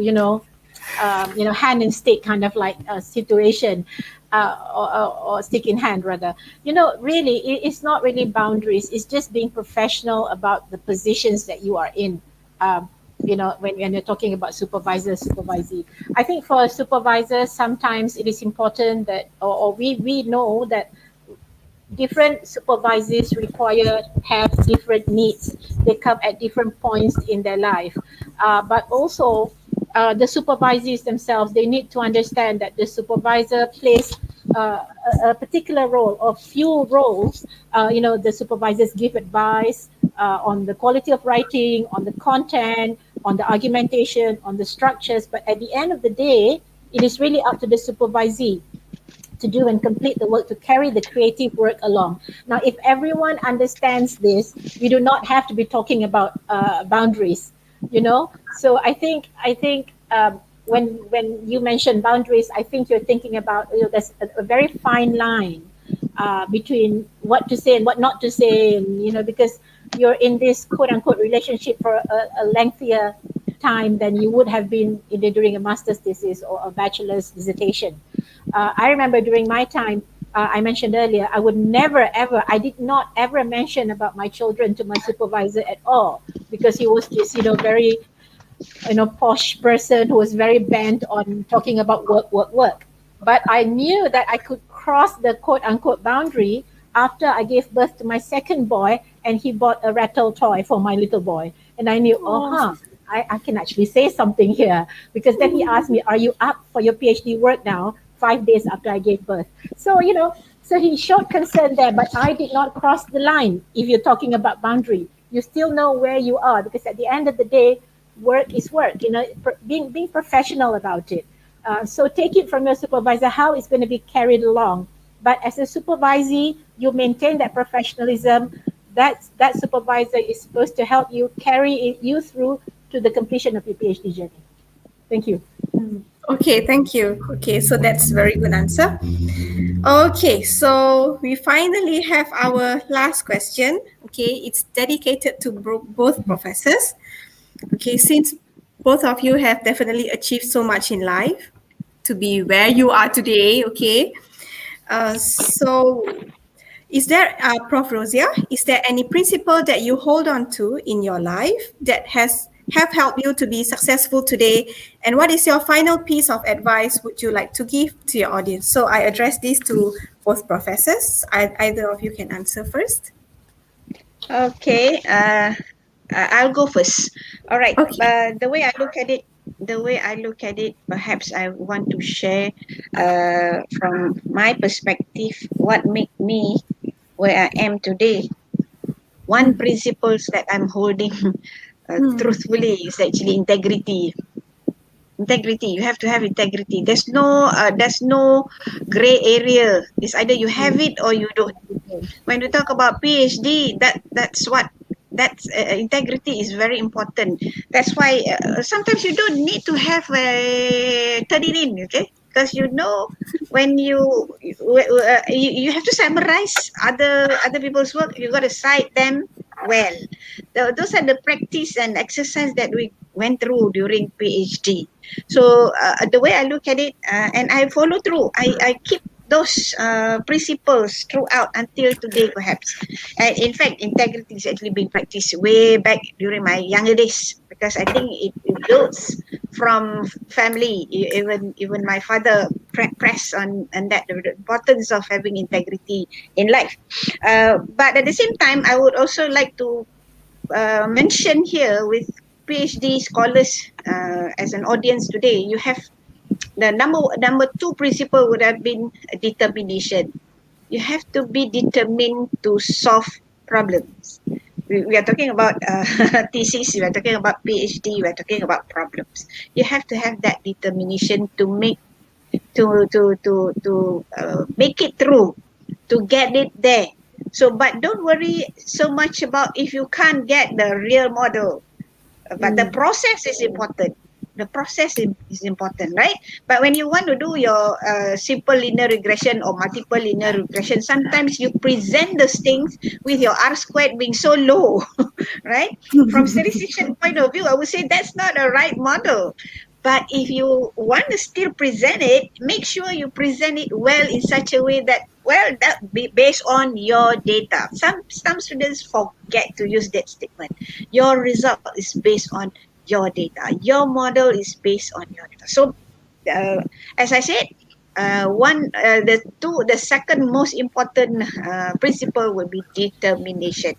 Speaker 4: hand in stick kind of like a situation, or stick in hand rather. Really, it's not really boundaries. It's just being professional about the positions that you are in. When you're talking about supervisor, supervisee. I think for a supervisor, sometimes it is important that, or we know that different supervisors have different needs. They come at different points in their life. But also, the supervisors themselves, they need to understand that the supervisor plays a particular role or few roles. The supervisors give advice on the quality of writing, on the content, on the argumentation, on the structures. But at the end of the day, it is really up to the supervisee to do and complete the work, to carry the creative work along. Now, if everyone understands this, we do not have to be talking about boundaries, So I think when you mention boundaries, I think you're thinking about there's a very fine line between what to say and what not to say, and because you're in this quote unquote relationship for a lengthier time than you would have been either during a master's thesis or a bachelor's dissertation. I remember during my time, I mentioned earlier, I did not ever mention about my children to my supervisor at all, because he was this, very, posh person who was very bent on talking about work. But I knew that I could cross the quote unquote boundary after I gave birth to my second boy, and he bought a rattle toy for my little boy. And I knew, I can actually say something here, because then he asked me, are you up for your PhD work now? 5 days after I gave birth. So, so he showed concern there, but I did not cross the line. If you're talking about boundary, you still know where you are, because at the end of the day, work is work, being professional about it. So take it from your supervisor, how it's going to be carried along. But as a supervisee, you maintain that professionalism. That supervisor is supposed to help you carry you through to the completion of your PhD journey. Thank you.
Speaker 2: Okay, thank you. Okay, so that's a very good answer. Okay, so we finally have our last question. Okay, it's dedicated to both professors. Okay, since both of you have definitely achieved so much in life to be where you are today, okay? So is there, Prof. Roziah, is there any principle that you hold on to in your life that have helped you to be successful today? And what is your final piece of advice would you like to give to your audience? So I address this to both professors. Either of you can answer first.
Speaker 3: Okay, I'll go first. All right.
Speaker 2: Okay.
Speaker 3: The way I look at it, perhaps I want to share from my perspective what made me where I am today. One principles that I'm holding truthfully is actually integrity. Integrity. You have to have integrity. There's no gray area. It's either you have it or you don't. When we talk about PhD, that's integrity is very important. That's why sometimes you don't need to have turn it in, okay? Because when you have to summarize other people's work, you got to cite them well. Those are the practice and exercise that we went through during PhD. So the way I look at it, and I follow through, I keep those principles throughout until today, perhaps. And in fact, integrity is actually being practiced way back during my younger days, because I think it builds from family. Even my father pressed on that, the importance of having integrity in life. But at the same time, I would also like to mention here with PhD scholars as an audience today, you have the number two principle would have been determination. You have to be determined to solve problems. We are talking about thesis, we are talking about PhD, we are talking about problems. You have to have that determination to make it through, to get it there. So, but don't worry so much about if you can't get the real model. But the process is important. The process is important, right? But when you want to do your simple linear regression or multiple linear regression, sometimes you present those things with your R squared being so low, right? From statistician point of view, I would say that's not a right model. But if you want to still present it, make sure you present it well in such a way that, well, that be based on your data. Some students forget to use that statement. Your result is based on your data. Your model is based on your data. So, as I said, the second most important principle would be determination,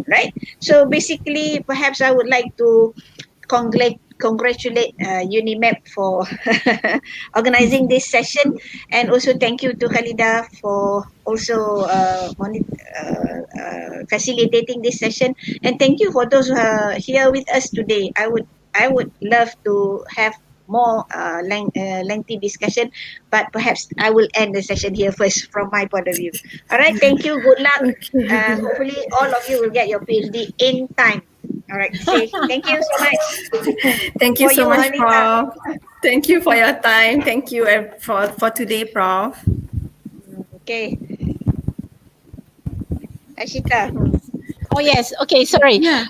Speaker 3: right? So basically, perhaps I would like to congratulate UniMAP for organizing this session, and also thank you to Khalida for also facilitating this session, and thank you for those who are here with us today. I would love to have more lengthy discussion, but perhaps I will end the session here first from my point of view. All right, thank you, good luck. Hopefully all of you will get your PhD in time. All right, thank you so much.
Speaker 2: Thank you
Speaker 3: For
Speaker 2: so
Speaker 3: you,
Speaker 2: much,
Speaker 3: Anita.
Speaker 2: Prof. Thank you for your time. Thank you for today, Prof.
Speaker 3: Okay. Harshita.
Speaker 4: Oh yes. Okay. Sorry.
Speaker 2: Yeah.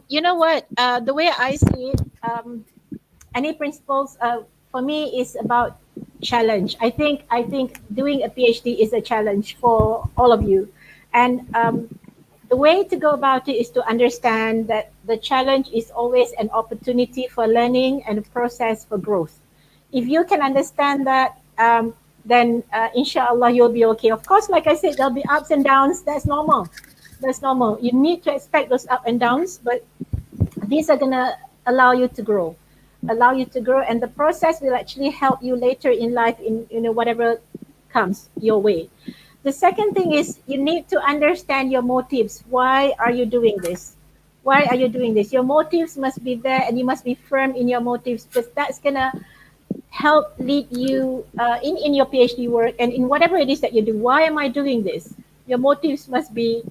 Speaker 4: You know what? The way I see it, any principles for me is about challenge. I think doing a PhD is a challenge for all of you, and the way to go about it is to understand that the challenge is always an opportunity for learning and a process for growth. If you can understand that, then inshallah you'll be okay. Of course, like I said, there'll be ups and downs. That's normal. That's normal. You need to expect those ups and downs, but these are gonna allow you to grow, and the process will actually help you later in life in whatever comes your way. The second thing is you need to understand your motives. Why are you doing this? Why are you doing this? Your motives must be there, and you must be firm in your motives, because that's gonna help lead you in your PhD work and in whatever it is that you do. Why am I doing this? Your motives must be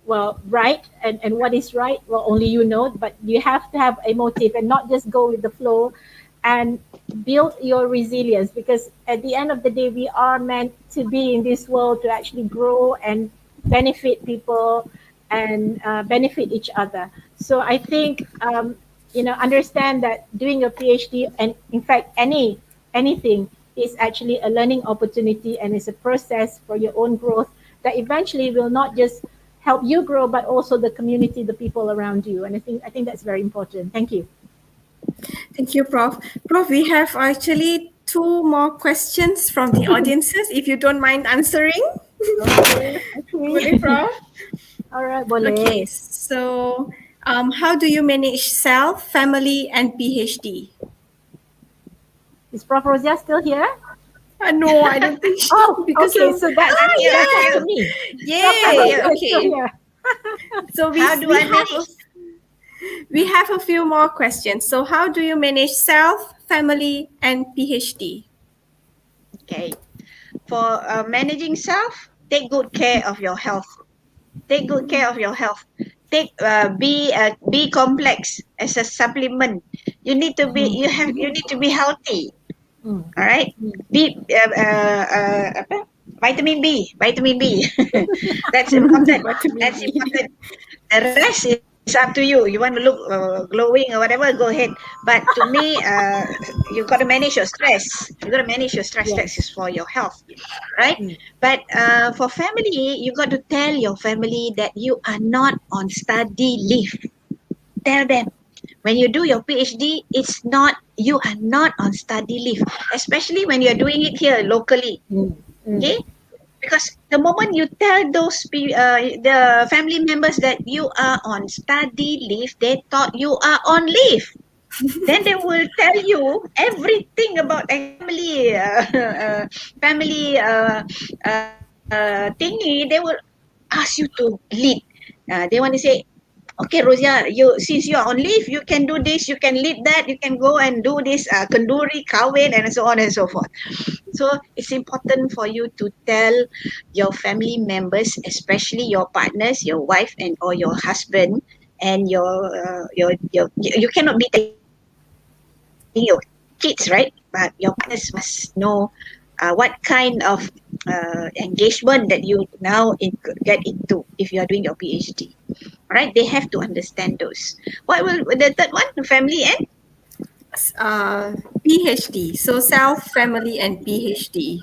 Speaker 4: right, and what is right, well, only you know, but you have to have a motive and not just go with the flow, and build your resilience, because at the end of the day we are meant to be in this world to actually grow and benefit people and benefit each other. So I think understand that doing a PhD, and in fact anything, is actually a learning opportunity, and it's a process for your own growth that eventually will not just help you grow, but also the community, the people around you. And I think that's very important. Thank you.
Speaker 2: Thank you, Prof. Prof, we have actually 2 more questions from the audiences, if you don't mind answering.
Speaker 4: Okay.
Speaker 2: Boleh, Prof?
Speaker 4: All right, boleh.
Speaker 2: Okay, so how do you manage self, family, and PhD?
Speaker 4: Is Prof. Roziah still here?
Speaker 2: No, I don't think so.
Speaker 4: Oh, okay. So that's
Speaker 2: yeah.
Speaker 4: to me.
Speaker 2: Yay! Okay.
Speaker 4: Here.
Speaker 2: So we have a few more questions. So how do you manage self, family, and PhD?
Speaker 3: Okay. For managing self, take good care of your health. Take good care of your health. Take B complex as a supplement. You need to be you need to be healthy. All right. Vitamin B. That's important. That's important. The rest is up to you. You want to look glowing or whatever, go ahead. But to me, you got to manage your stress. You got to manage your stress. That is for your health, right? But for family, you got to tell your family that you are not on study leave. Tell them. When you do your PhD, you are not on study leave, especially when you're doing it here locally. Okay? Because the moment you tell the family members that you are on study leave, they thought you are on leave. Then they will tell you everything about family thingy. They will ask you to lead. They want to say, okay, Roziah, since you are on leave, you can do this, you can lead that, you can go and do this kenduri, kahwin, and so on and so forth. So it's important for you to tell your family members, especially your partners, your wife or your husband, and you cannot be taking your kids, right? But your partners must know what kind of engagement that you now get into if you are doing your PhD. Right? They have to understand those. What will the third one? Family and
Speaker 2: PhD. So self, family, and PhD.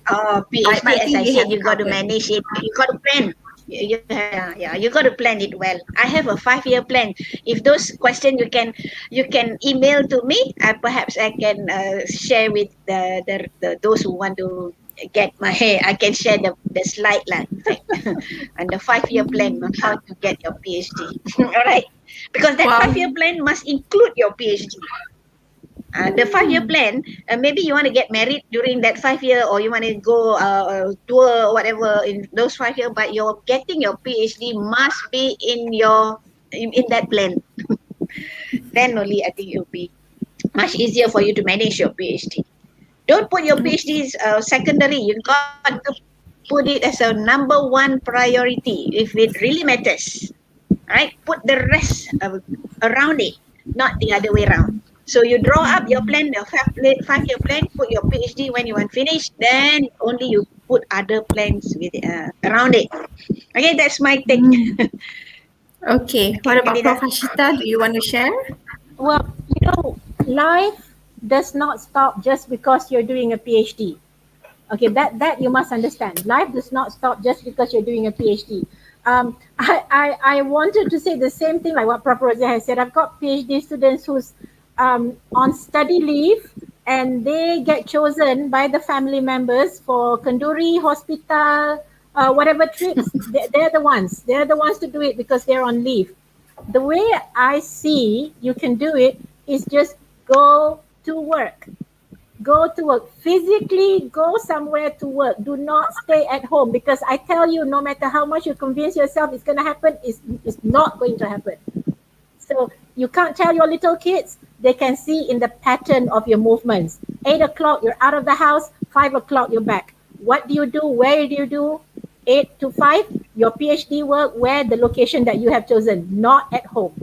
Speaker 3: PhD.
Speaker 2: I
Speaker 3: As
Speaker 2: think
Speaker 3: I
Speaker 2: we
Speaker 3: said,
Speaker 2: have
Speaker 3: you got to
Speaker 2: covered.
Speaker 3: manage it. You got to plan. You got to plan it well. I have a 5-year plan. If those questions you can email to me, perhaps I can share with the those who want to get my hair. I can share the slide lah, in fact, and the 5-year plan on how to get your PhD. All right, because that
Speaker 2: Wow.
Speaker 3: 5-year plan must include your PhD. The 5-year plan, maybe you want to get married during that 5 year, or you want to go tour or whatever in those 5 years, but you're getting your PhD must be in that plan. Then only I think it'll be much easier for you to manage your PhD. Don't put your PhD secondary. You got to put it as a number one priority if it really matters. Right? Put the rest around it, not the other way around. So you draw up your plan, your 5-year plan, put your PhD when you want finished, then only you put other plans with around it. Okay, that's my take.
Speaker 2: Okay. What about
Speaker 3: Candida?
Speaker 2: Prof. Harshita? Do you want to share?
Speaker 4: Well, life does not stop just because you're doing a PhD. Okay, that you must understand. Life does not stop just because you're doing a PhD. I wanted to say the same thing like what Prof. Roziah has said. I've got PhD students who's on study leave, and they get chosen by the family members for Kenduri Hospital, whatever trips. They're the ones. They're the ones to do it because they're on leave. The way I see you can do it is just go to work. Go to work. Physically go somewhere to work. Do not stay at home, because I tell you, no matter how much you convince yourself it's going to happen, it's not going to happen. So you can't tell your little kids. They can see in the pattern of your movements. 8 o'clock, you're out of the house. 5 o'clock, you're back. What do you do? Where do you do? 8 to 5, your PhD work, where the location that you have chosen, not at home.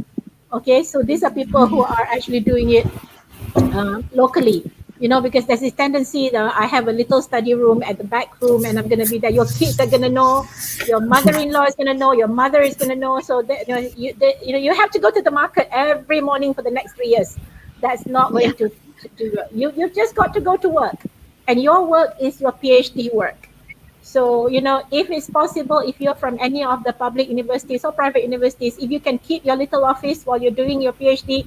Speaker 4: Okay, so these are people who are actually doing it locally. Because there's this tendency that I have a little study room at the back room, and I'm going to be there. Your kids are going to know, your mother-in-law is going to know, your mother is going to know. So that, you have to go to the market every morning for the next 3 years. That's not going to do. You've just got to go to work, and your work is your PhD work. So, if it's possible, if you're from any of the public universities or private universities, if you can keep your little office while you're doing your PhD,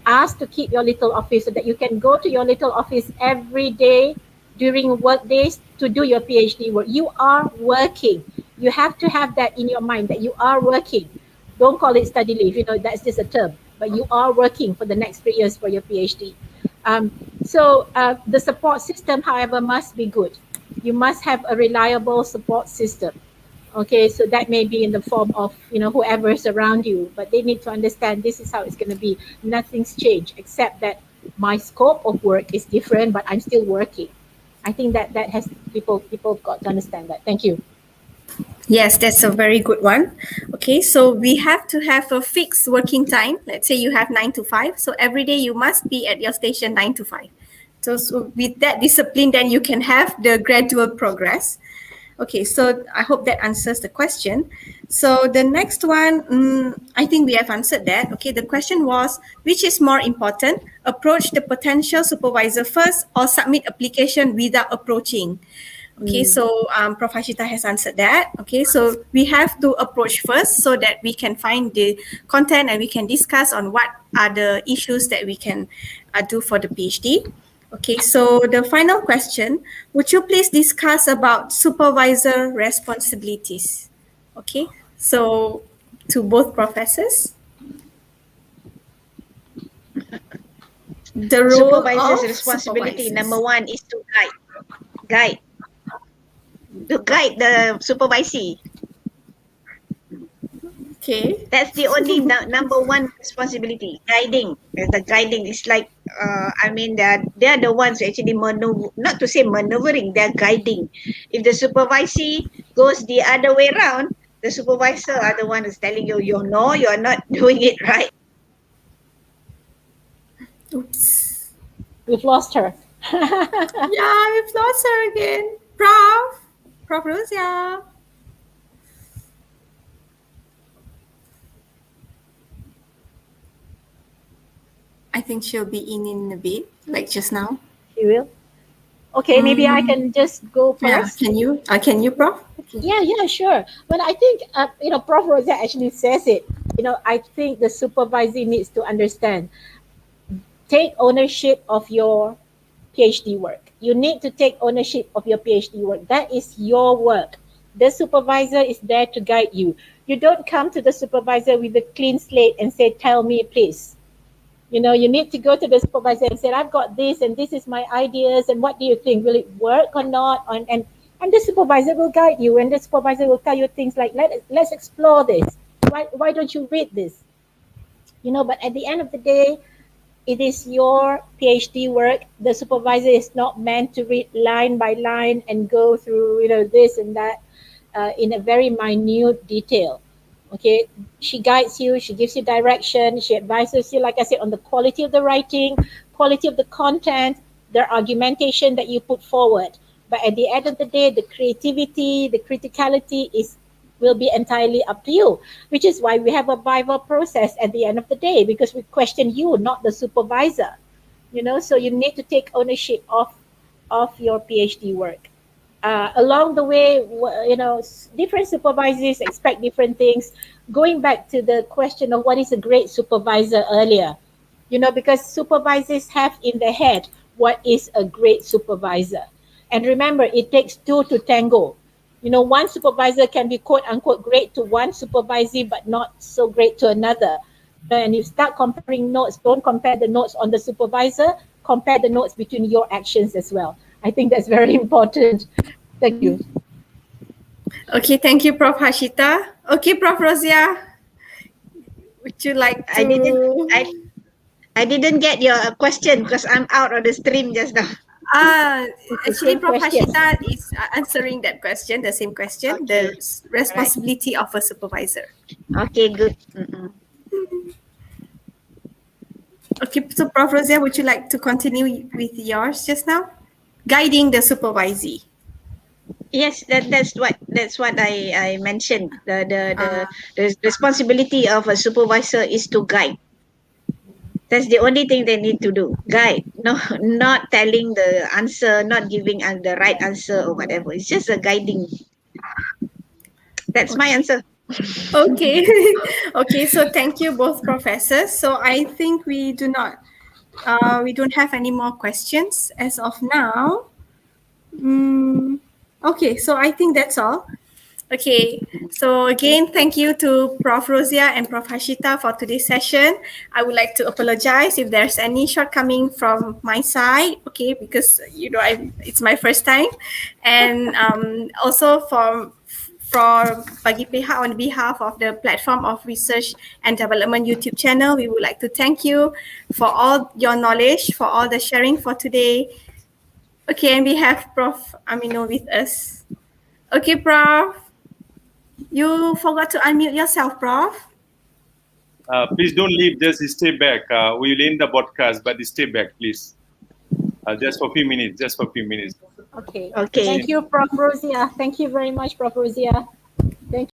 Speaker 4: ask to keep your little office so that you can go to your little office every day during work days to do your PhD work. You are working. You have to have that in your mind that you are working. Don't call it study leave, that's just a term, but you are working for the next 3 years for your PhD. So the support system, however, must be good. You must have a reliable support system. Okay, so that may be in the form of, whoever is around you, but they need to understand this is how it's going to be. Nothing's changed except that my scope of work is different, but I'm still working. I think that has people got to understand that. Thank you.
Speaker 2: Yes, that's a very good one. Okay, so we have to have a fixed working time. Let's say you have 9 to 5. So every day you must be at your station 9 to 5. So with that discipline, then you can have the gradual progress. Okay, so I hope that answers the question. So the next one, I think we have answered that. Okay, the question was, which is more important, approach the potential supervisor first or submit application without approaching? Okay, so Prof. Harshita has answered that. Okay, so we have to approach first so that we can find the content and we can discuss on what are the issues that we can do for the PhD. Okay, so the final question, would you please discuss about supervisor responsibilities? Okay, so to both professors. The role
Speaker 3: Supervisor's
Speaker 2: of
Speaker 3: responsibility,
Speaker 2: supervisors.
Speaker 3: number one, is to guide the supervisee.
Speaker 2: Okay.
Speaker 3: That's the only number one responsibility. Guiding. The guiding is like, they're the ones who actually not to say maneuvering, they're guiding. If the supervisee goes the other way around, The supervisor are the one who's telling you, you know, you're not doing it right.
Speaker 2: Oops.
Speaker 4: We've lost her.
Speaker 2: Yeah, we've lost her again. Prof Roziah. I think she'll be in a bit, like just now.
Speaker 4: She will. Okay, maybe I can just go
Speaker 2: Yeah,
Speaker 4: first.
Speaker 2: can you, Prof? Okay.
Speaker 4: Yeah, sure. But I think, Prof. Rosa actually says it. I think the supervisor needs to understand, take ownership of your PhD work. You need to take ownership of your PhD work. That is your work. The supervisor is there to guide you. You don't come to the supervisor with a clean slate and say, tell me, please. You need to go to the supervisor and say, I've got this and this is my ideas and what do you think? Will it work or not? And the supervisor will guide you, and the supervisor will tell you things like, let's explore this. Why don't you read this? But at the end of the day, it is your PhD work. The supervisor is not meant to read line by line and go through, this and that in a very minute detail. Okay, she guides you, she gives you direction, she advises you, like I said, on the quality of the writing, quality of the content, the argumentation that you put forward. But at the end of the day, the creativity, the criticality will be entirely up to you, which is why we have a viva process at the end of the day, because we question you, not the supervisor. So you need to take ownership of your PhD work. Along the way, different supervisors expect different things. Going back to the question of what is a great supervisor earlier, because supervisors have in their head what is a great supervisor. And remember, it takes two to tango. One supervisor can be quote unquote great to one supervisee, but not so great to another. And you start comparing notes, don't compare the notes on the supervisor, compare the notes between your actions as well. I think that's very important. Thank you.
Speaker 2: Okay, thank you, Prof. Harshita. Okay, Prof. Roziah, would you like to?
Speaker 3: I didn't get your question because I'm out of the stream just now.
Speaker 2: Actually,
Speaker 4: same
Speaker 2: Prof.
Speaker 4: question.
Speaker 2: Harshita is answering that question, the same question,
Speaker 3: Okay.
Speaker 2: the responsibility of a supervisor.
Speaker 3: Okay, good. Mm-mm.
Speaker 2: Okay, so Prof. Roziah, would you like to continue with yours just now? Guiding the supervisee.
Speaker 3: Yes, that's what I mentioned. The responsibility of a supervisor is to guide. That's the only thing they need to do. Guide. No, not telling the answer, not giving the right answer or whatever. It's just a guiding. That's my answer.
Speaker 2: Okay. Okay, so thank you both professors. So I think we don't have any more questions as of now. Okay, so I think that's all. Okay, so again, thank you to Prof. Roziah and Prof. Harshita for today's session. I would like to apologize if there's any shortcoming from my side, okay, because, it's my first time. And also bagi pihak, on behalf of the Platform of Research and Development YouTube channel, we would like to thank you for all your knowledge, for all the sharing for today. Okay, and we have Prof. Amino with us. Okay, Prof. You forgot to unmute yourself, Prof.
Speaker 5: Please don't leave, just stay back. We will end the podcast, but stay back, please. Just for a few minutes,
Speaker 4: Okay.
Speaker 3: Okay.
Speaker 4: Thank you, Prof. Roziah. Thank you very much, Prof. Roziah. Thank you.